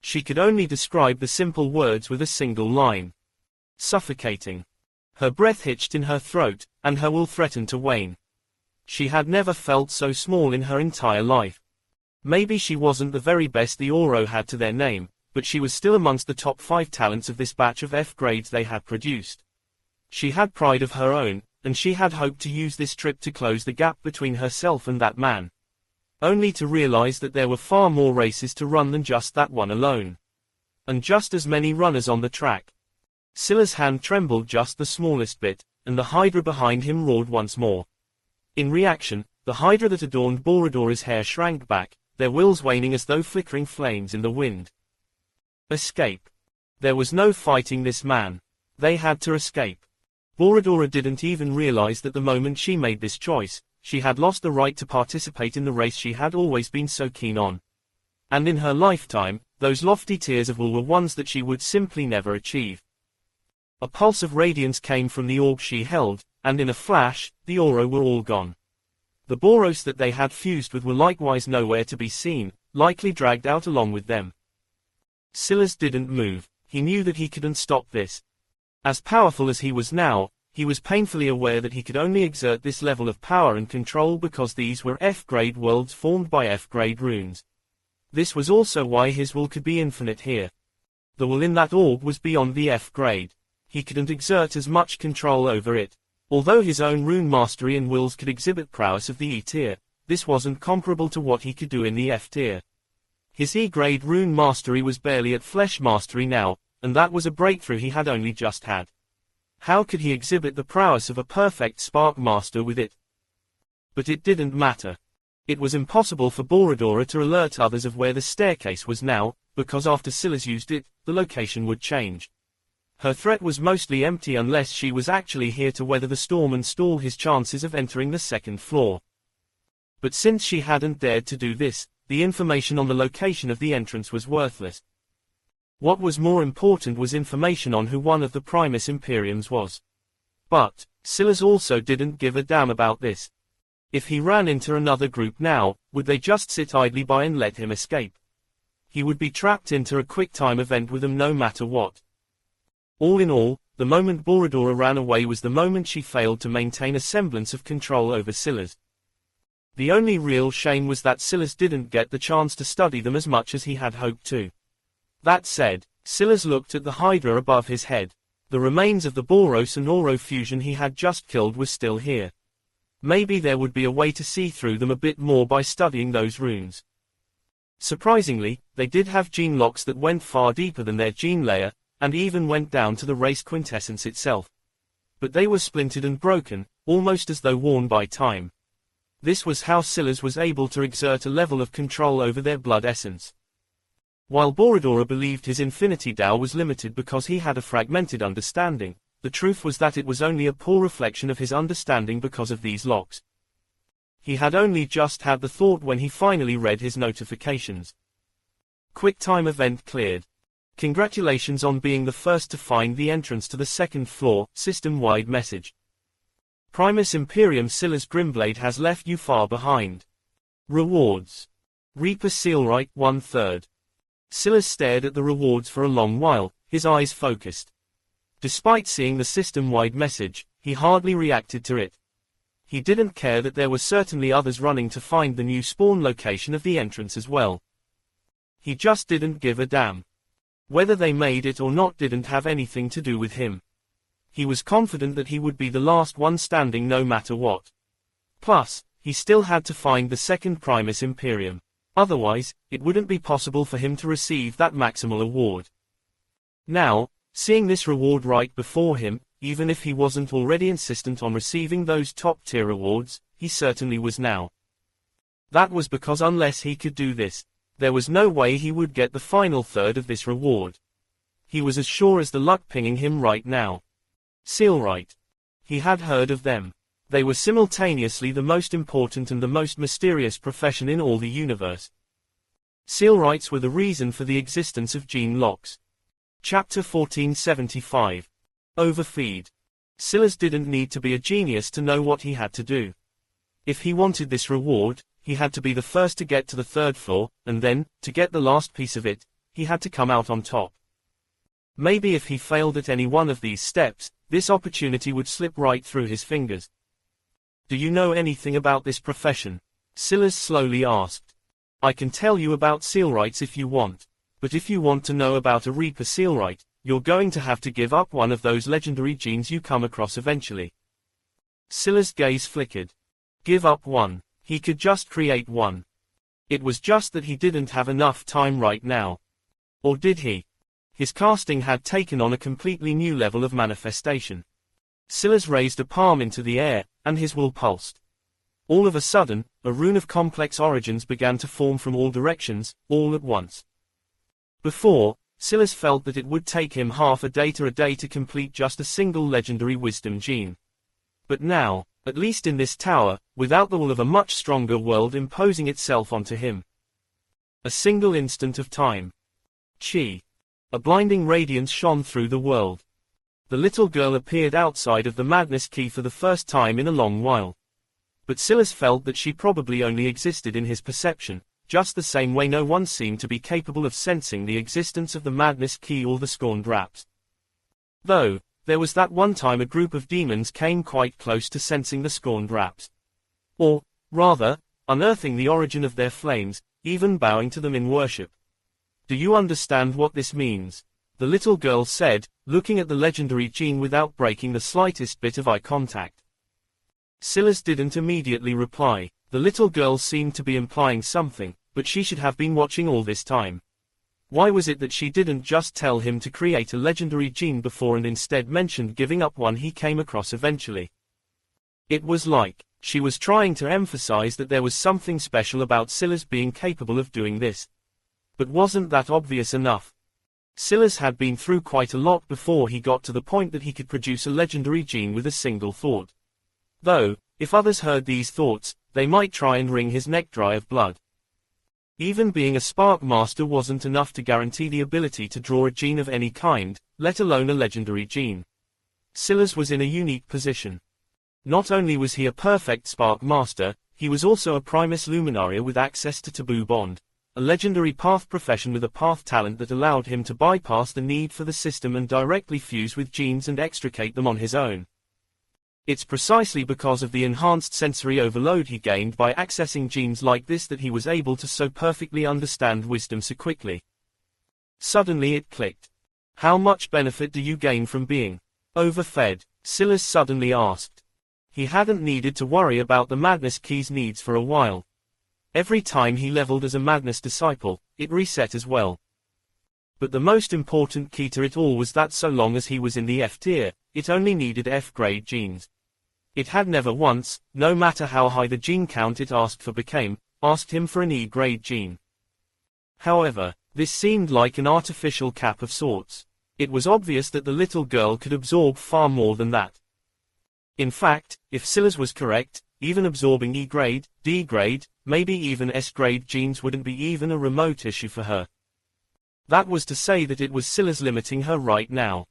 She could only describe the simple words with a single line. Suffocating. Her breath hitched in her throat, and her will threatened to wane. She had never felt so small in her entire life. Maybe she wasn't the very best the Oro had to their name, but she was still amongst the top 5 talents of this batch of F grades they had produced. She had pride of her own, and she had hoped to use this trip to close the gap between herself and that man. Only to realize that there were far more races to run than just that one alone. And just as many runners on the track. Silas' hand trembled just the smallest bit, and the Hydra behind him roared once more. In reaction, the Hydra that adorned Borodora's hair shrank back, their wills waning as though flickering flames in the wind. Escape. There was no fighting this man. They had to escape. Borodora didn't even realize that the moment she made this choice, she had lost the right to participate in the race she had always been so keen on. And in her lifetime, those lofty tiers of will were ones that she would simply never achieve. A pulse of radiance came from the orb she held, and in a flash, the Oro were all gone. The Boros that they had fused with were likewise nowhere to be seen, likely dragged out along with them. Silas didn't move. He knew that he couldn't stop this. As powerful as he was now, he was painfully aware that he could only exert this level of power and control because these were F-grade worlds formed by F-grade runes. This was also why his will could be infinite here. The will in that orb was beyond the F-grade. He couldn't exert as much control over it. Although his own rune mastery and wills could exhibit prowess of the E-tier, this wasn't comparable to what he could do in the F-tier. His E-grade rune mastery was barely at flesh mastery now, and that was a breakthrough he had only just had. How could he exhibit the prowess of a perfect spark master with it? But it didn't matter. It was impossible for Borodora to alert others of where the staircase was now, because after Silas used it, the location would change. Her threat was mostly empty unless she was actually here to weather the storm and stall his chances of entering the second floor. But since she hadn't dared to do this, the information on the location of the entrance was worthless. What was more important was information on who one of the Primus Imperiums was. But Silas also didn't give a damn about this. If he ran into another group now, would they just sit idly by and let him escape? He would be trapped into a quick-time event with them no matter what. All in all, the moment Borodora ran away was the moment she failed to maintain a semblance of control over Silas. The only real shame was that Silas didn't get the chance to study them as much as he had hoped to. That said, Silas looked at the Hydra above his head. The remains of the Boros and Oro fusion he had just killed were still here. Maybe there would be a way to see through them a bit more by studying those runes. Surprisingly, they did have gene locks that went far deeper than their gene layer, and even went down to the race quintessence itself. But they were splintered and broken, almost as though worn by time. This was how Silas was able to exert a level of control over their blood essence. While Borodora believed his Infinity Tao was limited because he had a fragmented understanding, the truth was that it was only a poor reflection of his understanding because of these locks. He had only just had the thought when he finally read his notifications. QuickTime event cleared. Congratulations on being the first to find the entrance to the second floor, system-wide message. Primus Imperium Silas Grimblade has left you far behind. Rewards. Reaper Sealright 1/3. Silas stared at the rewards for a long while, his eyes focused. Despite seeing the system-wide message, he hardly reacted to it. He didn't care that there were certainly others running to find the new spawn location of the entrance as well. He just didn't give a damn. Whether they made it or not didn't have anything to do with him. He was confident that he would be the last one standing no matter what. Plus, he still had to find the second Primus Imperium. Otherwise, it wouldn't be possible for him to receive that maximal award. Now, seeing this reward right before him, even if he wasn't already insistent on receiving those top-tier rewards, he certainly was now. That was because unless he could do this, there was no way he would get the final third of this reward. He was as sure as the luck pinging him right now. Sealright. He had heard of them. They were simultaneously the most important and the most mysterious profession in all the universe. Sealrights were the reason for the existence of gene locks. Chapter 1475. Overfeed. Silas didn't need to be a genius to know what he had to do. If he wanted this reward, he had to be the first to get to the third floor, and then, to get the last piece of it, he had to come out on top. Maybe if he failed at any one of these steps, this opportunity would slip right through his fingers. Do you know anything about this profession? Silas slowly asked. I can tell you about Sealrights if you want. But if you want to know about a Reaper Sealright, you're going to have to give up one of those legendary genes you come across eventually. Silas' gaze flickered. Give up one. He could just create one. It was just that he didn't have enough time right now. Or did he? His casting had taken on a completely new level of manifestation. Silas raised a palm into the air, and his will pulsed. All of a sudden, a rune of complex origins began to form from all directions, all at once. Before, Silas felt that it would take him half a day to complete just a single legendary wisdom gene. But now, at least in this tower, without the will of a much stronger world imposing itself onto him. A single instant of time. Chi. A blinding radiance shone through the world. The little girl appeared outside of the madness key for the first time in a long while. But Silas felt that she probably only existed in his perception, just the same way no one seemed to be capable of sensing the existence of the madness key or the scorned wraps. Though, there was that one time a group of demons came quite close to sensing the scorned wraps. Or, rather, unearthing the origin of their flames, even bowing to them in worship. Do you understand what this means? The little girl said, looking at the legendary gene without breaking the slightest bit of eye contact. Silas didn't immediately reply. The little girl seemed to be implying something, but she should have been watching all this time. Why was it that she didn't just tell him to create a legendary gene before and instead mentioned giving up one he came across eventually? It was like she was trying to emphasize that there was something special about Silas being capable of doing this. But wasn't that obvious enough? Silas had been through quite a lot before he got to the point that he could produce a legendary gene with a single thought. Though, if others heard these thoughts, they might try and wring his neck dry of blood. Even being a Spark Master wasn't enough to guarantee the ability to draw a gene of any kind, let alone a legendary gene. Silas was in a unique position. Not only was he a perfect Spark Master, he was also a Primus Luminaria with access to Taboo Bond. a legendary path profession with a path talent that allowed him to bypass the need for the system and directly fuse with genes and extricate them on his own. It's precisely because of the enhanced sensory overload he gained by accessing genes like this that he was able to so perfectly understand wisdom so quickly. Suddenly it clicked. How much benefit do you gain from being overfed? Silas suddenly asked. He hadn't needed to worry about the Madness Key's needs for a while. Every time he leveled as a Madness Disciple, it reset as well. But the most important key to it all was that so long as he was in the F tier, it only needed F-grade genes. It had never once, no matter how high the gene count it asked for asked him for an E-grade gene. However, this seemed like an artificial cap of sorts. It was obvious that the little girl could absorb far more than that. In fact, if Silas was correct, even absorbing E-grade, D-grade, maybe even S-grade genes wouldn't be even a remote issue for her. That was to say that it was Silas limiting her right now.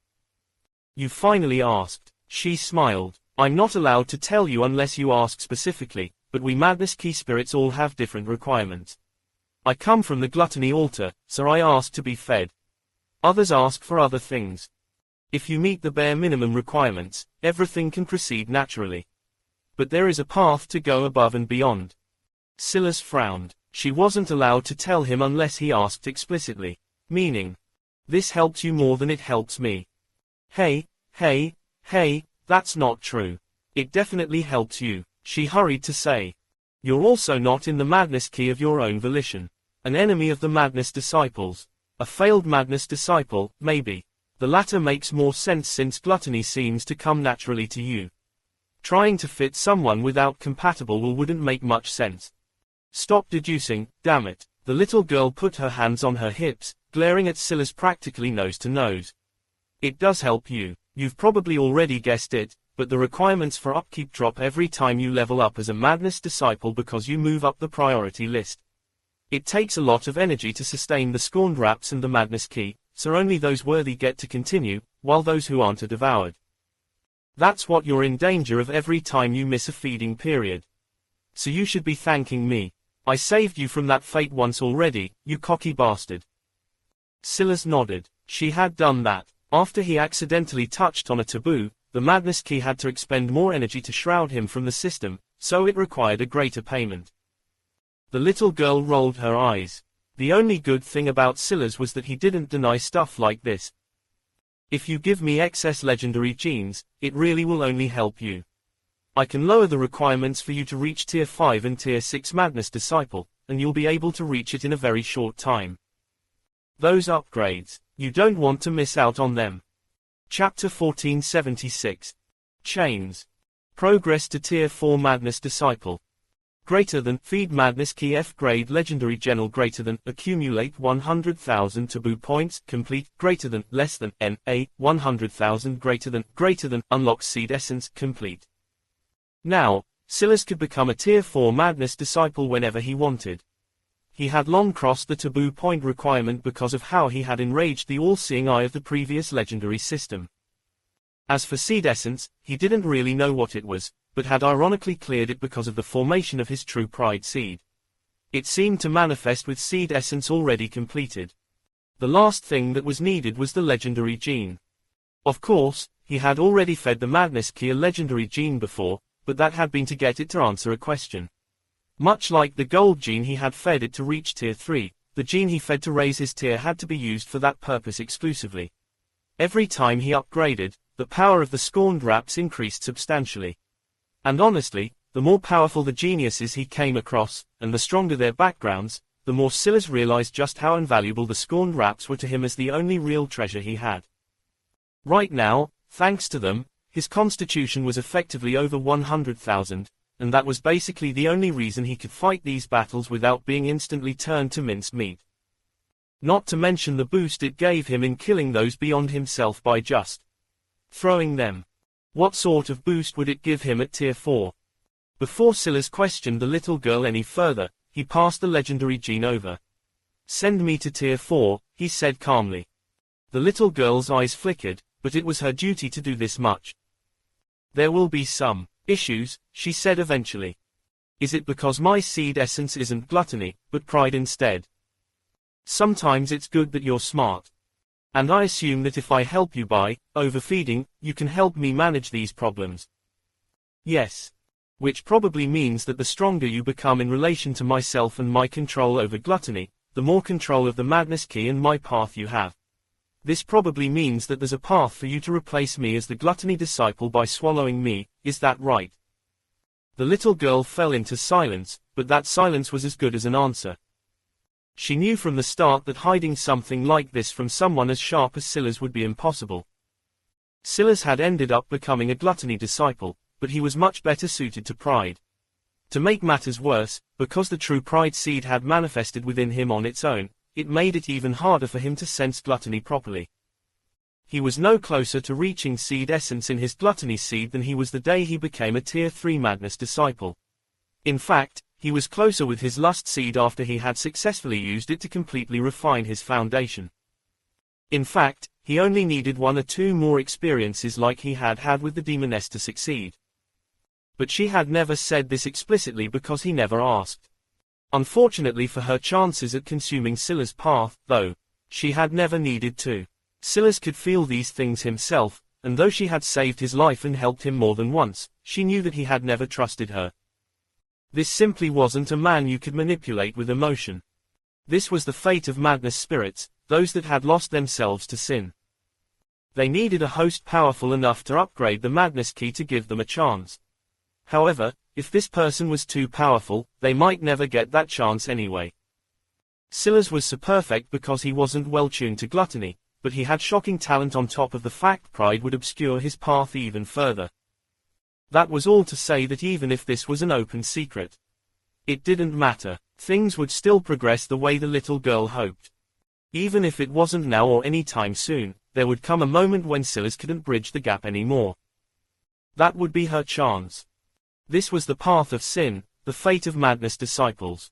You finally asked. She smiled. I'm not allowed to tell you unless you ask specifically, but we Madness Key spirits all have different requirements. I come from the Gluttony Altar, so I ask to be fed. Others ask for other things. If you meet the bare minimum requirements, everything can proceed naturally. But there is a path to go above and beyond. Silas frowned. She wasn't allowed to tell him unless he asked explicitly. Meaning, this helps you more than it helps me. Hey, that's not true. It definitely helps you, she hurried to say. You're also not in the Madness Key of your own volition. An enemy of the Madness Disciples. A failed Madness Disciple, maybe. The latter makes more sense since gluttony seems to come naturally to you. Trying to fit someone without compatible wouldn't make much sense. Stop deducing, damn it. The little girl put her hands on her hips, glaring at Silas practically nose to nose. It does help you. You've probably already guessed it, but the requirements for upkeep drop every time you level up as a Madness Disciple because you move up the priority list. It takes a lot of energy to sustain the Scorned Wraps and the Madness Key, so only those worthy get to continue, while those who aren't are devoured. That's what you're in danger of every time you miss a feeding period. So you should be thanking me. I saved you from that fate once already, you cocky bastard. Silas nodded. She had done that. After he accidentally touched on a taboo, the Madness Key had to expend more energy to shroud him from the system, so it required a greater payment. The little girl rolled her eyes. The only good thing about Silas was that he didn't deny stuff like this. If you give me excess legendary genes, it really will only help you. I can lower the requirements for you to reach Tier 5 and Tier 6 Madness Disciple, and you'll be able to reach it in a very short time. Those upgrades, you don't want to miss out on them. Chapter 1476. Chains. Progress to Tier 4 Madness Disciple. Greater than, feed Madness Key F-grade Legendary General greater than, accumulate 100,000 taboo points, complete, greater than, less than, N.A., 100,000 greater than, unlock Seed Essence, complete. Now, Silas could become a Tier 4 Madness Disciple whenever he wanted. He had long crossed the taboo point requirement because of how he had enraged the all-seeing eye of the previous legendary system. As for Seed Essence, he didn't really know what it was, but had ironically cleared it because of the formation of his true pride seed. It seemed to manifest with Seed Essence already completed. The last thing that was needed was the legendary gene. Of course, he had already fed the Madness Key a legendary gene before, but that had been to get it to answer a question. Much like the gold gene he had fed it to reach Tier 3, the gene he fed to raise his tier had to be used for that purpose exclusively. Every time he upgraded, the power of the Scorned Wraps increased substantially. And honestly, the more powerful the geniuses he came across, and the stronger their backgrounds, the more Silas realized just how invaluable the Scorned Wraps were to him as the only real treasure he had. Right now, thanks to them, his constitution was effectively over 100,000, and that was basically the only reason he could fight these battles without being instantly turned to minced meat. Not to mention the boost it gave him in killing those beyond himself by just throwing them. What sort of boost would it give him at Tier 4? Before Silas questioned the little girl any further, he passed the legendary gene over. Send me to Tier 4, he said calmly. The little girl's eyes flickered, but it was her duty to do this much. There will be some issues, she said eventually. Is it because my seed essence isn't gluttony, but pride instead? Sometimes it's good that you're smart. And I assume that if I help you by overfeeding, you can help me manage these problems. Yes. Which probably means that the stronger you become in relation to myself and my control over gluttony, the more control of the madness key and my path you have. This probably means that there's a path for you to replace me as the gluttony disciple by swallowing me, is that right? The little girl fell into silence, but that silence was as good as an answer. She knew from the start that hiding something like this from someone as sharp as Silas would be impossible. Silas had ended up becoming a gluttony disciple, but he was much better suited to pride. To make matters worse, because the true pride seed had manifested within him on its own, it made it even harder for him to sense gluttony properly. He was no closer to reaching seed essence in his gluttony seed than he was the day he became a Tier 3 madness disciple. In fact, he was closer with his lust seed after he had successfully used it to completely refine his foundation. In fact, he only needed 1 or 2 more experiences like he had had with the demoness to succeed. But she had never said this explicitly because he never asked. Unfortunately for her chances at consuming Silas' path, though, she had never needed to. Silas could feel these things himself, and though she had saved his life and helped him more than once, she knew that he had never trusted her. This simply wasn't a man you could manipulate with emotion. This was the fate of madness spirits, those that had lost themselves to sin. They needed a host powerful enough to upgrade the madness key to give them a chance. However, if this person was too powerful, they might never get that chance anyway. Silas was so perfect because he wasn't well tuned to gluttony, but he had shocking talent on top of the fact pride would obscure his path even further. That was all to say that even if this was an open secret, it didn't matter. Things would still progress the way the little girl hoped. Even if it wasn't now or any time soon, there would come a moment when Silas couldn't bridge the gap anymore. That would be her chance. This was the path of sin, the fate of madness disciples.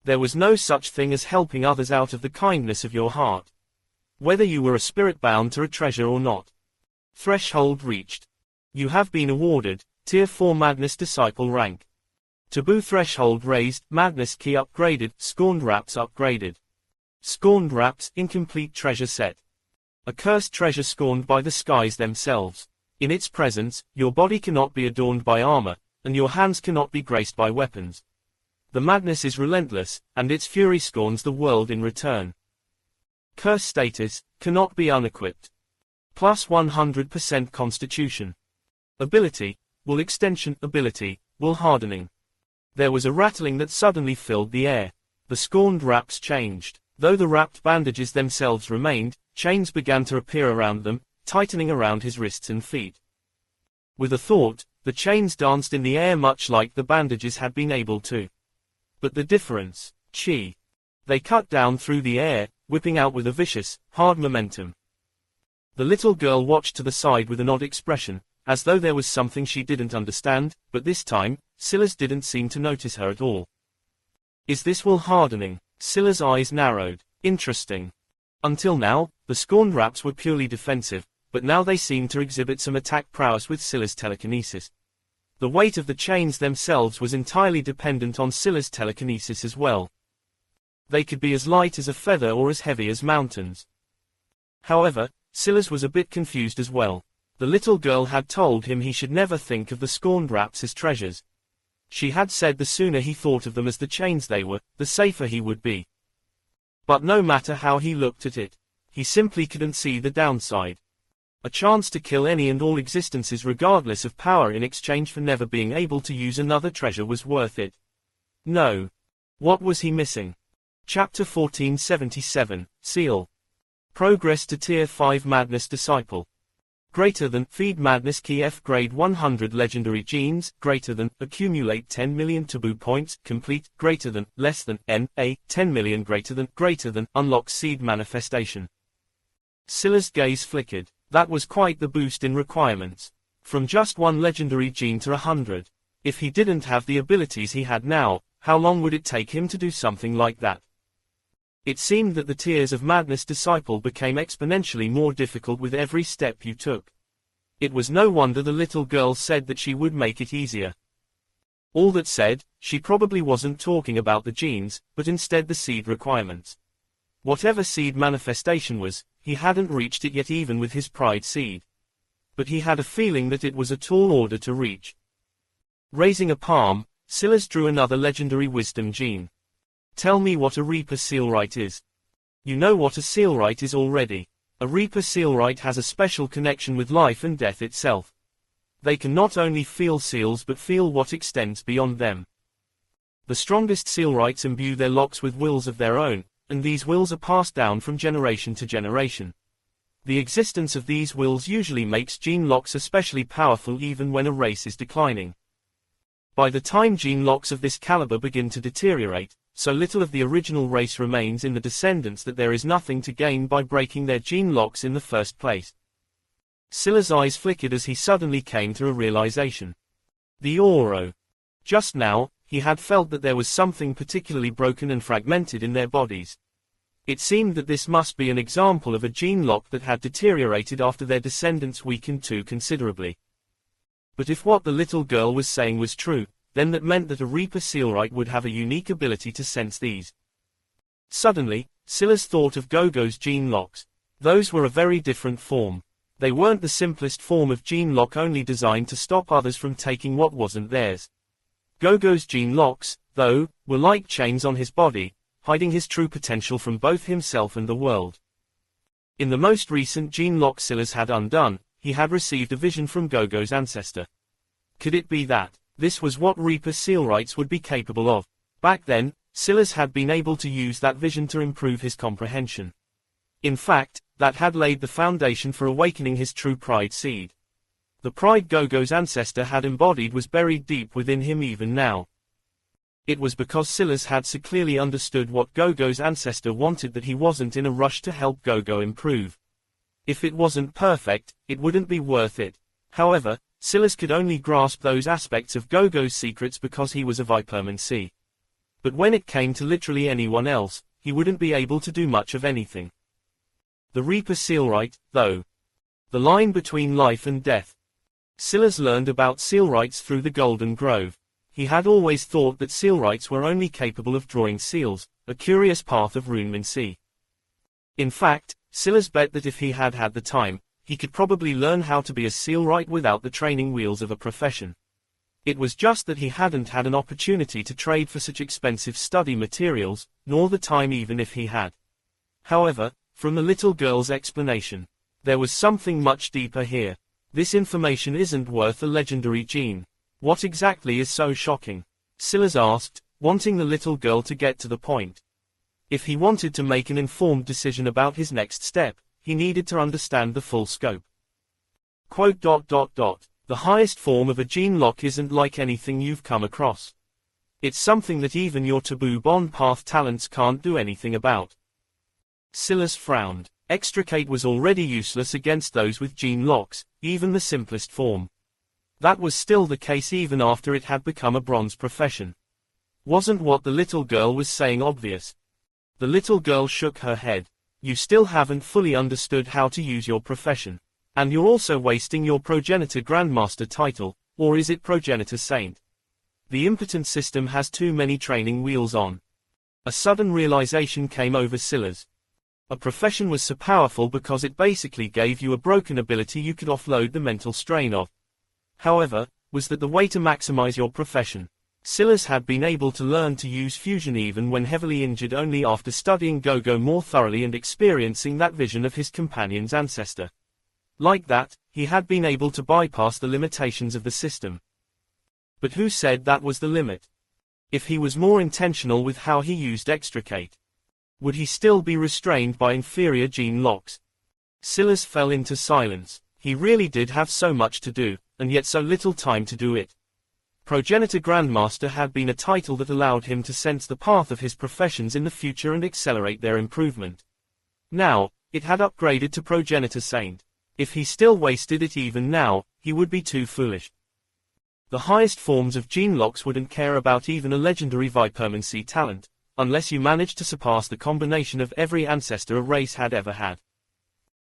There was no such thing as helping others out of the kindness of your heart. Whether you were a spirit bound to a treasure or not. Threshold reached. You have been awarded Tier 4 Madness Disciple rank. Taboo threshold raised, Madness key upgraded, Scorned wraps upgraded. Scorned wraps, incomplete treasure set. A cursed treasure scorned by the skies themselves. In its presence, your body cannot be adorned by armor, and your hands cannot be graced by weapons. The madness is relentless, and its fury scorns the world in return. Curse status, cannot be unequipped. Plus 100% constitution. Ability, will extension, ability, will hardening. There was a rattling that suddenly filled the air. The scorned wraps changed. Though the wrapped bandages themselves remained, chains began to appear around them, tightening around his wrists and feet. With a thought, the chains danced in the air much like the bandages had been able to. But the difference, Chi. They cut down through the air, whipping out with a vicious, hard momentum. The little girl watched to the side with an odd expression, as though there was something she didn't understand, but this time, Silas didn't seem to notice her at all. Is this will hardening? Silas' eyes narrowed. Interesting. Until now, the scorned wraps were purely defensive, but now they seemed to exhibit some attack prowess with Silas' telekinesis. The weight of the chains themselves was entirely dependent on Silas' telekinesis as well. They could be as light as a feather or as heavy as mountains. However, Silas was a bit confused as well. The little girl had told him he should never think of the scorned wraps as treasures. She had said the sooner he thought of them as the chains they were, the safer he would be. But no matter how he looked at it, he simply couldn't see the downside. A chance to kill any and all existences regardless of power in exchange for never being able to use another treasure was worth it. No. What was he missing? Chapter 1477, Seal. Progress to Tier 5 Madness Disciple. Greater than, feed Madness Key F Grade 100 Legendary Genes, greater than, accumulate 10 million Taboo Points, complete, greater than, less than, N.A., 10 million greater than, unlock Seed Manifestation. Silas' gaze flickered. That was quite the boost in requirements. From just 1 legendary gene to 100. If he didn't have the abilities he had now, how long would it take him to do something like that? It seemed that the tiers of Madness Disciple became exponentially more difficult with every step you took. It was no wonder the little girl said that she would make it easier. All that said, she probably wasn't talking about the genes, but instead the seed requirements. Whatever seed manifestation was, he hadn't reached it yet even with his pride seed. But he had a feeling that it was a tall order to reach. Raising a palm, Silas drew another legendary wisdom gene. Tell me what a Reaper Sealright is. You know what a Sealright is already. A Reaper Sealright has a special connection with life and death itself. They can not only feel seals but feel what extends beyond them. The strongest Sealrights imbue their locks with wills of their own, and these wills are passed down from generation to generation. The existence of these wills usually makes gene locks especially powerful even when a race is declining. By the time gene locks of this caliber begin to deteriorate, so little of the original race remains in the descendants that there is nothing to gain by breaking their gene locks in the first place. Silas' eyes flickered as he suddenly came to a realization. The Oro. Just now, he had felt that there was something particularly broken and fragmented in their bodies. It seemed that this must be an example of a gene lock that had deteriorated after their descendants weakened too considerably. But if what the little girl was saying was true, then that meant that a Reaper Sealright would have a unique ability to sense these. Suddenly, Silas thought of Gogo's gene locks. Those were a very different form. They weren't the simplest form of gene lock only designed to stop others from taking what wasn't theirs. Gogo's gene locks, though, were like chains on his body, hiding his true potential from both himself and the world. In the most recent gene lock Silas had undone, he had received a vision from Gogo's ancestor. Could it be that this was what Reaper Sealrights would be capable of? Back then, Silas had been able to use that vision to improve his comprehension. In fact, that had laid the foundation for awakening his true pride seed. The pride Gogo's ancestor had embodied was buried deep within him even now. It was because Silas had so clearly understood what Gogo's ancestor wanted that he wasn't in a rush to help Gogo improve. If it wasn't perfect, it wouldn't be worth it. However, Silas could only grasp those aspects of Gogo's secrets because he was a Viperman. But when it came to literally anyone else, he wouldn't be able to do much of anything. The Reaper Sealright, though. The line between life and death. Silas learned about Sealrights through the Golden Grove. He had always thought that Sealrights were only capable of drawing seals, a curious path of runemancy. In fact, Silas bet that if he had had the time, he could probably learn how to be a Sealright without the training wheels of a profession. It was just that he hadn't had an opportunity to trade for such expensive study materials, nor the time even if he had. However, from the little girl's explanation, there was something much deeper here. This information isn't worth a legendary gene. What exactly is so shocking? Silas asked, wanting the little girl to get to the point. If he wanted to make an informed decision about his next step, he needed to understand the full scope. The highest form of a gene lock isn't like anything you've come across. It's something that even your taboo bond path talents can't do anything about. Silas frowned. Extricate was already useless against those with gene locks, even the simplest form. That was still the case even after it had become a bronze profession. Wasn't what the little girl was saying obvious? The little girl shook her head. You still haven't fully understood how to use your profession. And you're also wasting your progenitor grandmaster title, or is it progenitor saint? The impotent system has too many training wheels on. A sudden realization came over Silas. A profession was so powerful because it basically gave you a broken ability you could offload the mental strain of. However, was that the way to maximize your profession? Silas had been able to learn to use fusion even when heavily injured only after studying Gogo more thoroughly and experiencing that vision of his companion's ancestor. Like that, he had been able to bypass the limitations of the system. But who said that was the limit? If he was more intentional with how he used Extricate, would he still be restrained by inferior gene locks? Silas fell into silence. He really did have so much to do, and yet so little time to do it. Progenitor Grandmaster had been a title that allowed him to sense the path of his professions in the future and accelerate their improvement. Now, it had upgraded to Progenitor Saint. If he still wasted it even now, he would be too foolish. The highest forms of gene locks wouldn't care about even a legendary Viperman talent, unless you managed to surpass the combination of every ancestor a race had ever had.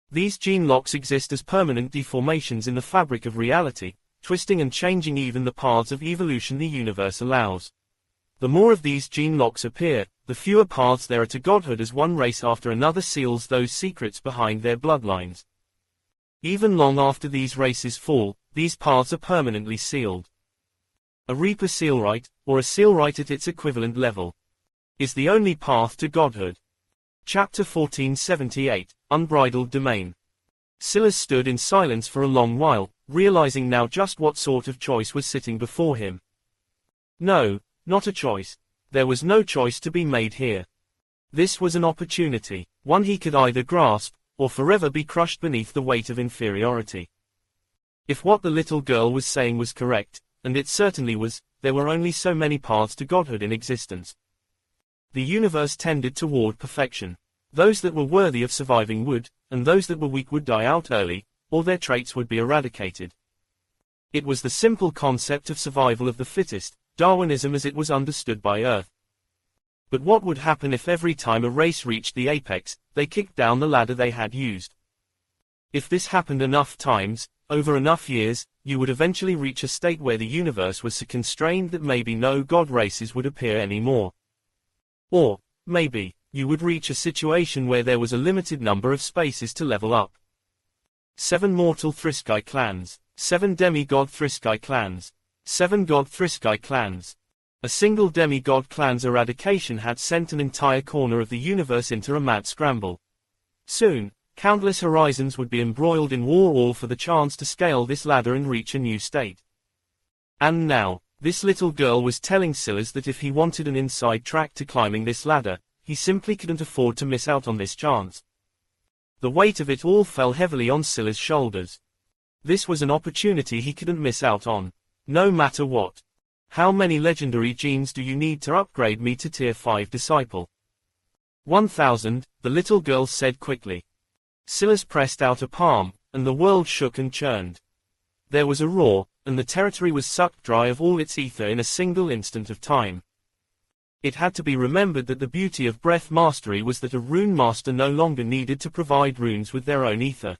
These gene locks exist as permanent deformations in the fabric of reality, twisting and changing even the paths of evolution the universe allows. The more of these gene locks appear, the fewer paths there are to godhood as one race after another seals those secrets behind their bloodlines. Even long after these races fall, these paths are permanently sealed. A Reaper Sealright, or a Sealright at its equivalent level, is the only path to godhood. Chapter 1478, Unbridled Domain. Silas stood in silence for a long while, realizing now just what sort of choice was sitting before him. No, not a choice. There was no choice to be made here. This was an opportunity, one he could either grasp, or forever be crushed beneath the weight of inferiority. If what the little girl was saying was correct, and it certainly was, there were only so many paths to godhood in existence. The universe tended toward perfection. Those that were worthy of surviving would, and those that were weak would die out early, or their traits would be eradicated. It was the simple concept of survival of the fittest, Darwinism as it was understood by Earth. But what would happen if every time a race reached the apex, they kicked down the ladder they had used? If this happened enough times, over enough years, you would eventually reach a state where the universe was so constrained that maybe no god races would appear anymore. Or, maybe, you would reach a situation where there was a limited number of spaces to level up. 7 mortal Thriskai clans, 7 demigod Thriskai clans, 7 god Thriskai clans. A single demigod clan's eradication had sent an entire corner of the universe into a mad scramble. Soon, countless horizons would be embroiled in war, all for the chance to scale this ladder and reach a new state. And now, this little girl was telling Silas that if he wanted an inside track to climbing this ladder, he simply couldn't afford to miss out on this chance. The weight of it all fell heavily on Silas' shoulders. This was an opportunity he couldn't miss out on. No matter what. How many legendary genes do you need to upgrade me to tier 5 disciple? 1,000, the little girl said quickly. Silas pressed out a palm, and the world shook and churned. There was a roar, and the territory was sucked dry of all its ether in a single instant of time. It had to be remembered that the beauty of breath mastery was that a rune master no longer needed to provide runes with their own ether.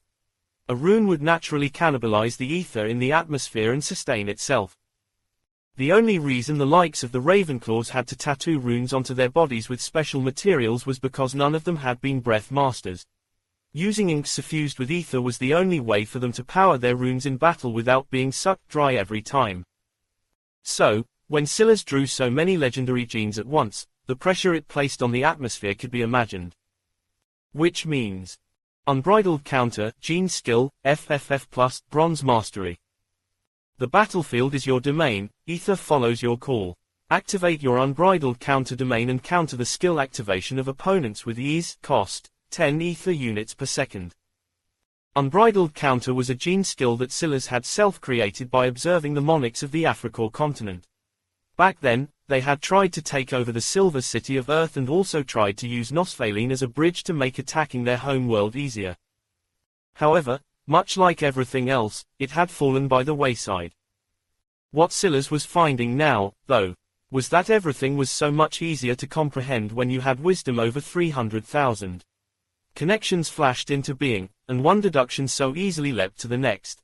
A rune would naturally cannibalize the ether in the atmosphere and sustain itself. The only reason the likes of the Ravenclaws had to tattoo runes onto their bodies with special materials was because none of them had been breath masters. Using ink suffused with ether was the only way for them to power their runes in battle without being sucked dry every time. So, when Silas drew so many legendary genes at once, the pressure it placed on the atmosphere could be imagined. Which means unbridled counter, gene skill, FFF+, bronze mastery. The battlefield is your domain, ether follows your call. Activate your unbridled counter domain and counter the skill activation of opponents with ease, cost, 10 ether units per second. Unbridled counter was a gene skill that Silas had self-created by observing the monarchs of the Africor continent. Back then, they had tried to take over the Silver City of Earth and also tried to use Nosfaline as a bridge to make attacking their home world easier. However, much like everything else, it had fallen by the wayside. What Silas was finding now, though, was that everything was so much easier to comprehend when you had wisdom over 300,000. Connections flashed into being, and one deduction so easily leapt to the next.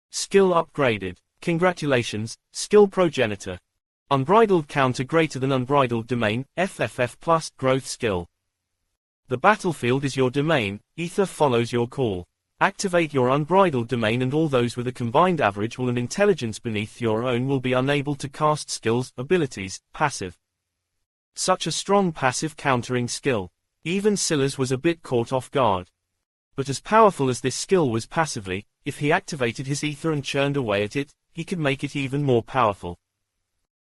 Skill upgraded. Congratulations, skill progenitor. Unbridled counter greater than unbridled domain, FFF+, growth skill. The battlefield is your domain, ether follows your call. Activate your unbridled domain and all those with a combined average will and intelligence beneath your own will be unable to cast skills, abilities, passive. Such a strong passive countering skill. Even Silas was a bit caught off guard. But as powerful as this skill was passively, if he activated his ether and churned away at it, he could make it even more powerful.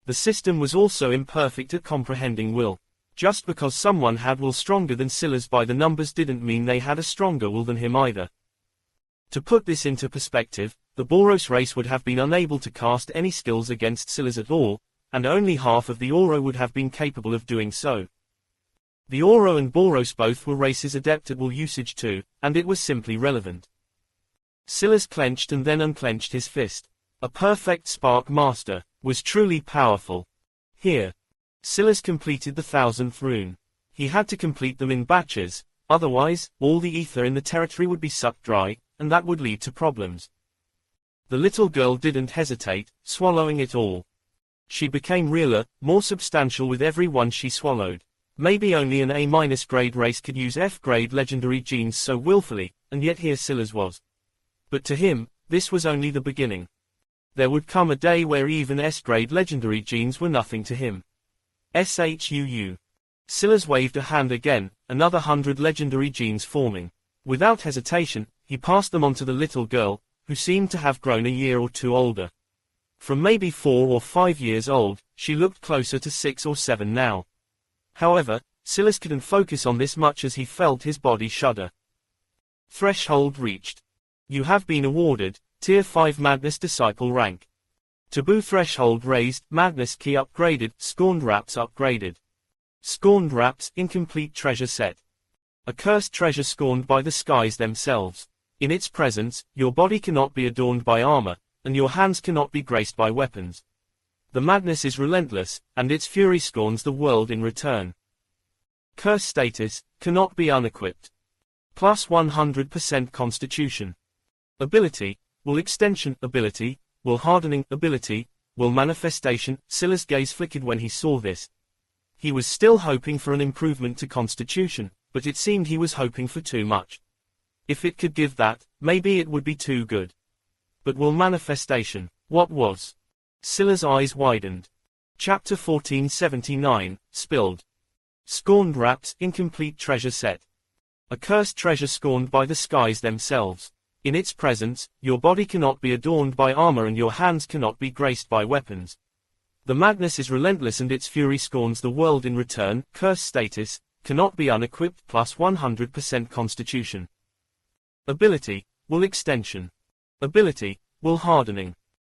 The system was also imperfect at comprehending will. Just because someone had will stronger than Silas by the numbers didn't mean they had a stronger will than him either. To put this into perspective, the Boros race would have been unable to cast any skills against Silas at all, and only half of the Oro would have been capable of doing so. The Oro and Boros both were races adept at will usage too, and it was simply relevant. Silas clenched and then unclenched his fist. A perfect spark master, was truly powerful. Here. Silas completed the 1,000th rune. He had to complete them in batches, otherwise, all the ether in the territory would be sucked dry, and that would lead to problems. The little girl didn't hesitate, swallowing it all. She became realer, more substantial with every one she swallowed. Maybe only an A-grade race could use F-grade legendary genes so willfully, and yet here Silas was. But to him, this was only the beginning. There would come a day where even S-grade legendary genes were nothing to him. SHUU. Silas waved a hand again, another 100 legendary genes forming. Without hesitation, he passed them on to the little girl, who seemed to have grown a year or two older. From maybe 4 or 5 years old, she looked closer to 6 or 7 now. However, Silas couldn't focus on this much as he felt his body shudder. Threshold reached. You have been awarded Tier 5 Madness Disciple rank. Taboo threshold raised, Madness key upgraded, Scorned wraps upgraded. Scorned wraps, incomplete treasure set. A cursed treasure scorned by the skies themselves. In its presence, your body cannot be adorned by armor, and your hands cannot be graced by weapons. The madness is relentless, and its fury scorns the world in return. Curse status, cannot be unequipped. Plus 100% constitution. Ability, will extension, ability, will hardening, ability, will manifestation. Silas' gaze flickered when he saw this. He was still hoping for an improvement to constitution, but it seemed he was hoping for too much. If it could give that, maybe it would be too good. But will manifestation, what was? Silas' eyes widened. Chapter 1479, Spilled. Scorned wraps, incomplete treasure set. A cursed treasure scorned by the skies themselves. In its presence, your body cannot be adorned by armor and your hands cannot be graced by weapons. The madness is relentless and its fury scorns the world in return. Curse status, cannot be unequipped. Plus 100% constitution. Ability, will extension. Ability, will hardening.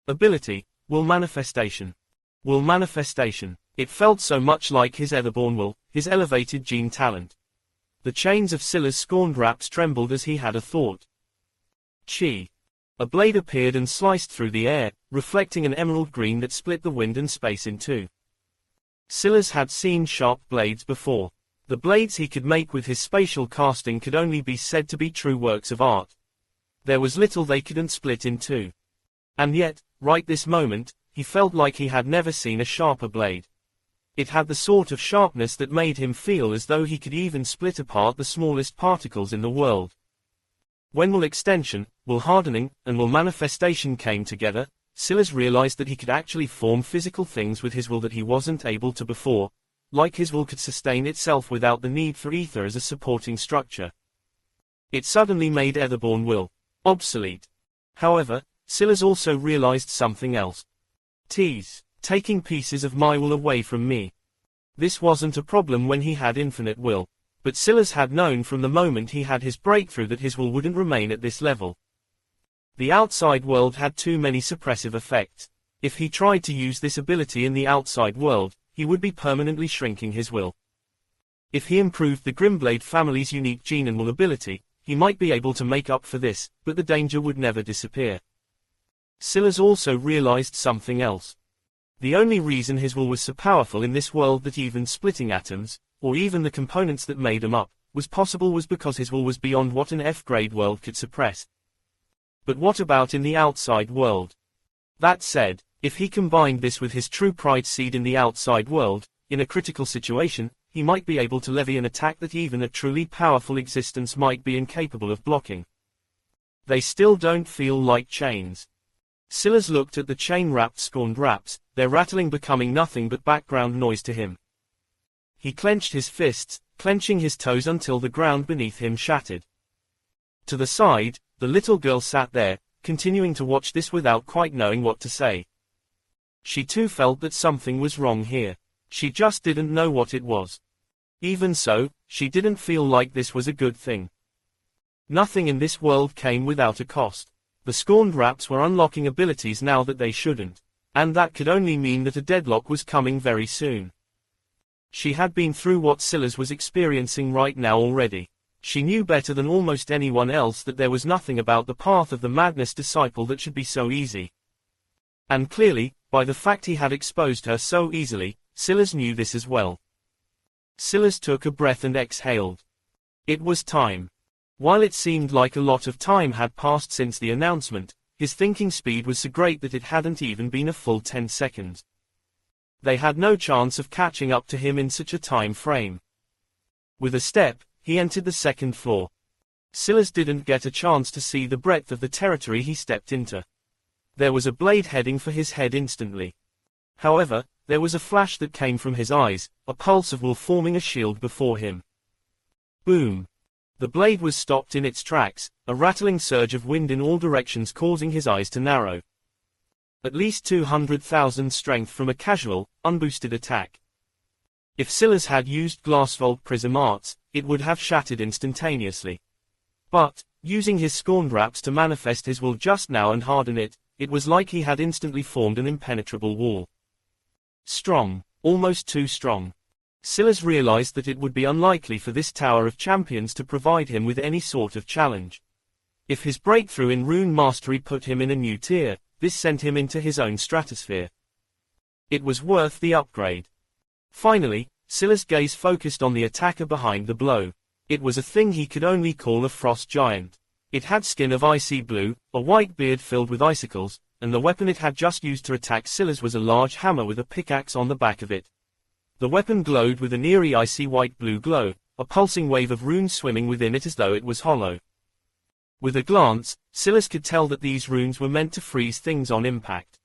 Ability, will manifestation. Will manifestation. It felt so much like his etherborn will, his elevated gene talent. The chains of Silas' scorned wraps trembled as he had a thought. Chi. A blade appeared and sliced through the air, reflecting an emerald green that split the wind and space in two. Silas had seen sharp blades before. The blades he could make with his spatial casting could only be said to be true works of art. There was little they couldn't split in two. And yet, right this moment, he felt like he had never seen a sharper blade. It had the sort of sharpness that made him feel as though he could even split apart the smallest particles in the world. When will extension, will hardening, and will manifestation came together, Silas realized that he could actually form physical things with his will that he wasn't able to before, like his will could sustain itself without the need for ether as a supporting structure. It suddenly made etherborn will obsolete. However, Silas also realized something else. Taking pieces of my will away from me. This wasn't a problem when he had infinite will. But Silas had known from the moment he had his breakthrough that his will wouldn't remain at this level. The outside world had too many suppressive effects. If he tried to use this ability in the outside world, he would be permanently shrinking his will. If he improved the Grimblade family's unique gene and will ability, he might be able to make up for this, but the danger would never disappear. Silas also realized something else. The only reason his will was so powerful in this world that even splitting atoms, or even the components that made them up, was possible was because his will was beyond what an F-grade world could suppress. But what about in the outside world? That said, if he combined this with his true pride seed in the outside world, in a critical situation, he might be able to levy an attack that even a truly powerful existence might be incapable of blocking. They still don't feel like chains. Silas looked at the chain-wrapped scorned wraps, their rattling becoming nothing but background noise to him. He clenched his fists, clenching his toes until the ground beneath him shattered. To the side, the little girl sat there, continuing to watch this without quite knowing what to say. She too felt that something was wrong here. She just didn't know what it was. Even so, she didn't feel like this was a good thing. Nothing in this world came without a cost. The scorned wraps were unlocking abilities now that they shouldn't. And that could only mean that a deadlock was coming very soon. She had been through what Silas was experiencing right now already. She knew better than almost anyone else that there was nothing about the path of the madness disciple that should be so easy. And clearly, by the fact he had exposed her so easily, Silas knew this as well. Silas took a breath and exhaled. It was time. While it seemed like a lot of time had passed since the announcement, his thinking speed was so great that it hadn't even been a full 10 seconds. They had no chance of catching up to him in such a time frame. With a step, he entered the second floor. Silas didn't get a chance to see the breadth of the territory he stepped into. There was a blade heading for his head instantly. However, there was a flash that came from his eyes, a pulse of will forming a shield before him. Boom! The blade was stopped in its tracks, a rattling surge of wind in all directions causing his eyes to narrow. At least 200,000 strength from a casual, unboosted attack. If Silas had used Glassvolt Prism Arts, it would have shattered instantaneously. But, using his scorned wraps to manifest his will just now and harden it, it was like he had instantly formed an impenetrable wall. Strong, almost too strong. Silas realized that it would be unlikely for this Tower of Champions to provide him with any sort of challenge. If his breakthrough in rune mastery put him in a new tier, this sent him into his own stratosphere. It was worth the upgrade. Finally, Silas' gaze focused on the attacker behind the blow. It was a thing he could only call a frost giant. It had skin of icy blue, a white beard filled with icicles, and the weapon it had just used to attack Silas was a large hammer with a pickaxe on the back of it. The weapon glowed with an eerie icy white-blue glow, a pulsing wave of runes swimming within it as though it was hollow. With a glance, Silas could tell that these runes were meant to freeze things on impact.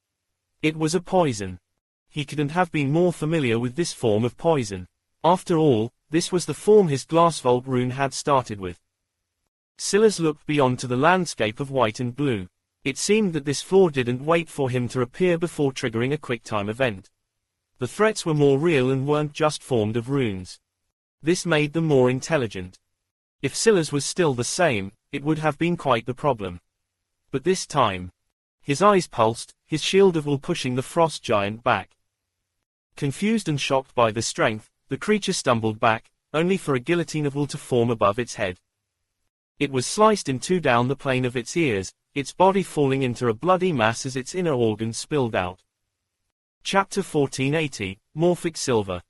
It was a poison. He couldn't have been more familiar with this form of poison. After all, this was the form his Glassvolt rune had started with. Silas looked beyond to the landscape of white and blue. It seemed that this floor didn't wait for him to appear before triggering a quick-time event. The threats were more real and weren't just formed of runes. This made them more intelligent. If Silas was still the same, it would have been quite the problem. But this time, his eyes pulsed, his shield of will pushing the frost giant back. Confused and shocked by the strength, the creature stumbled back, only for a guillotine of will to form above its head. It was sliced in two down the plane of its ears, its body falling into a bloody mass as its inner organs spilled out. Chapter 1480, Morphic Silver.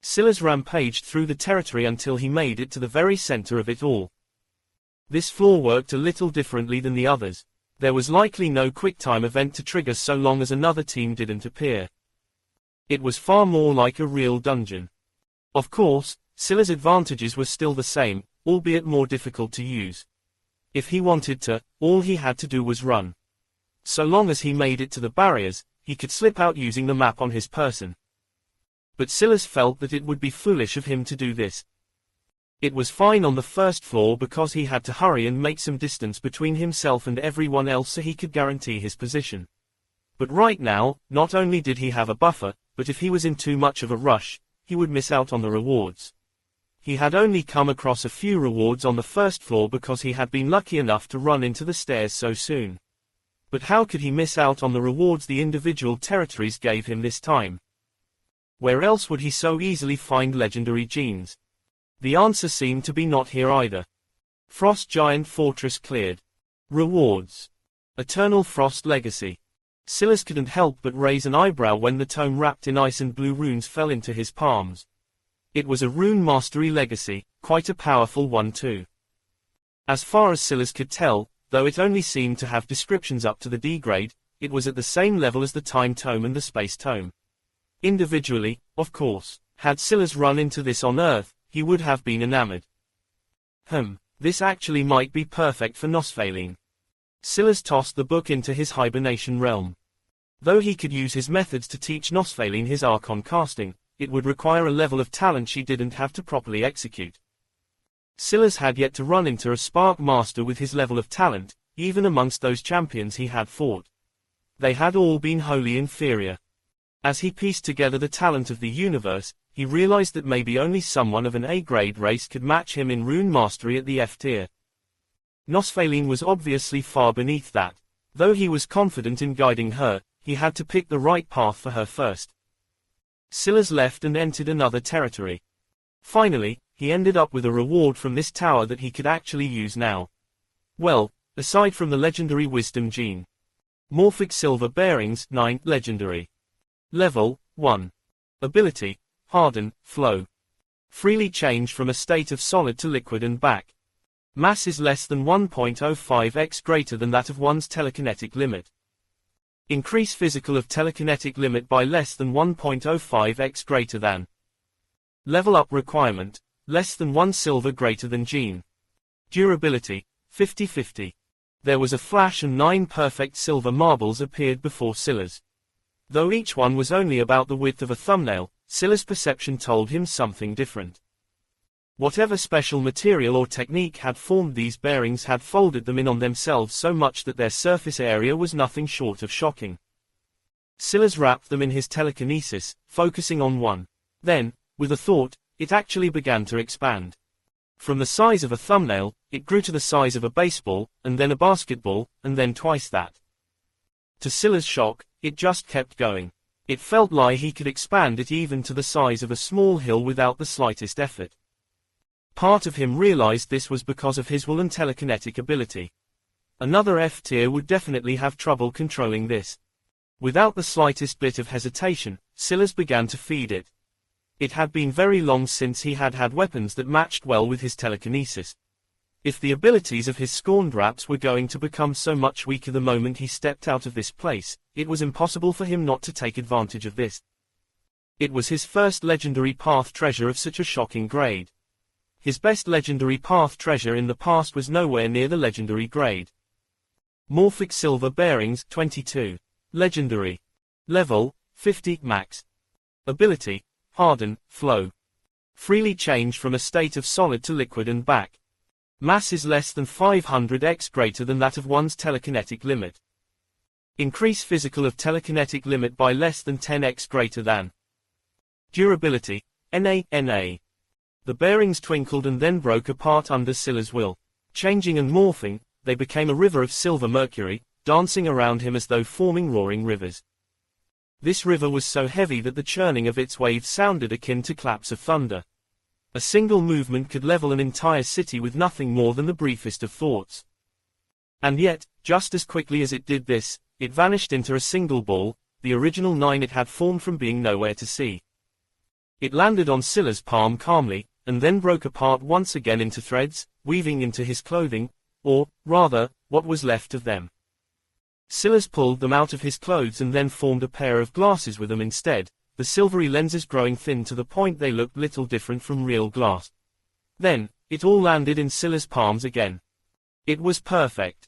Silas rampaged through the territory until he made it to the very center of it all. This floor worked a little differently than the others. There was likely no quick-time event to trigger so long as another team didn't appear. It was far more like a real dungeon. Of course, Silas' advantages were still the same, albeit more difficult to use. If he wanted to, all he had to do was run. So long as he made it to the barriers, he could slip out using the map on his person. But Silas felt that it would be foolish of him to do this. It was fine on the first floor because he had to hurry and make some distance between himself and everyone else so he could guarantee his position. But right now, not only did he have a buffer, but if he was in too much of a rush, he would miss out on the rewards. He had only come across a few rewards on the first floor because he had been lucky enough to run into the stairs so soon. But how could he miss out on the rewards the individual territories gave him this time? Where else would he so easily find legendary genes? The answer seemed to be not here either. Frost Giant Fortress cleared. Rewards. Eternal Frost Legacy. Silas couldn't help but raise an eyebrow when the tome wrapped in ice and blue runes fell into his palms. It was a rune mastery legacy, quite a powerful one too. As far as Silas could tell, though it only seemed to have descriptions up to the D grade, it was at the same level as the Time Tome and the Space Tome. Individually, of course, had Silas run into this on Earth, he would have been enamored. This actually might be perfect for Nosfaline. Silas tossed the book into his hibernation realm. Though he could use his methods to teach Nosfaline his Archon casting, it would require a level of talent she didn't have to properly execute. Silas had yet to run into a Spark Master with his level of talent, even amongst those champions he had fought. They had all been wholly inferior. As he pieced together the talent of the universe, he realized that maybe only someone of an A-grade race could match him in rune mastery at the F tier. Nosfaline was obviously far beneath that. Though he was confident in guiding her, he had to pick the right path for her first. Silas left and entered another territory. Finally, he ended up with a reward from this tower that he could actually use now. Well, aside from the legendary wisdom gene. Morphic Silver Bearings, 9th legendary. Level 1. Ability, Harden, Flow. Freely change from a state of solid to liquid and back. Mass is less than 1.05x greater than that of one's telekinetic limit. Increase physical of telekinetic limit by less than 1.05x greater than. Level up requirement, less than 1 silver greater than gene. Durability, 50-50. There was a flash and 9 perfect silver marbles appeared before Scylla's. Though each one was only about the width of a thumbnail, Scylla's perception told him something different. Whatever special material or technique had formed these bearings had folded them in on themselves so much that their surface area was nothing short of shocking. Scylla's wrapped them in his telekinesis, focusing on one. Then, with a thought, it actually began to expand. From the size of a thumbnail, it grew to the size of a baseball, and then a basketball, and then twice that. To Scylla's shock, it just kept going. It felt like he could expand it even to the size of a small hill without the slightest effort. Part of him realized this was because of his will and telekinetic ability. Another F-tier would definitely have trouble controlling this. Without the slightest bit of hesitation, Scylla's began to feed it. It had been very long since he had had weapons that matched well with his telekinesis. If the abilities of his scorned raps were going to become so much weaker the moment he stepped out of this place, it was impossible for him not to take advantage of this. It was his first legendary path treasure of such a shocking grade. His best legendary path treasure in the past was nowhere near the legendary grade. Morphic silver bearings, 22. Legendary. Level, 50 max. Ability, harden, flow. Freely change from a state of solid to liquid and back. Mass is less than 500x greater than that of one's telekinetic limit. Increase physical of telekinetic limit by less than 10x greater than. Durability, NA. The bearings twinkled and then broke apart under Scylla's will. Changing and morphing, they became a river of silver mercury, dancing around him as though forming roaring rivers. This river was so heavy that the churning of its waves sounded akin to claps of thunder. A single movement could level an entire city with nothing more than the briefest of thoughts. And yet, just as quickly as it did this, it vanished into a single ball, the original 9 it had formed from being nowhere to see. It landed on Scylla's palm calmly, and then broke apart once again into threads, weaving into his clothing, or, rather, what was left of them. Scylla's pulled them out of his clothes and then formed a pair of glasses with them instead, the silvery lenses growing thin to the point they looked little different from real glass. Then, it all landed in Scylla's palms again. It was perfect.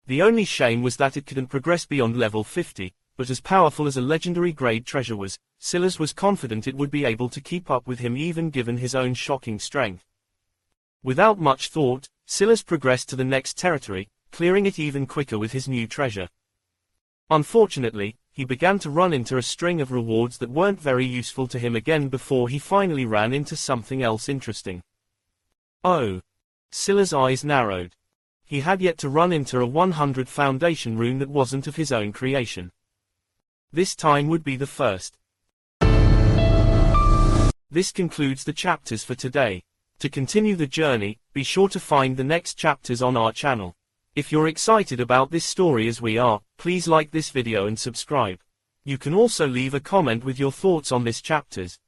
The only shame was that it couldn't progress beyond level 50, but as powerful as a legendary grade treasure was, Scylla's was confident it would be able to keep up with him even given his own shocking strength. Without much thought, Scylla's progressed to the next territory, clearing it even quicker with his new treasure. Unfortunately, he began to run into a string of rewards that weren't very useful to him again before he finally ran into something else interesting. Oh! Scylla's eyes narrowed. He had yet to run into a 100 foundation rune that wasn't of his own creation. This time would be the first. This concludes the chapters for today. To continue the journey, be sure to find the next chapters on our channel. If you're excited about this story as we are, please like this video and subscribe. You can also leave a comment with your thoughts on this chapters.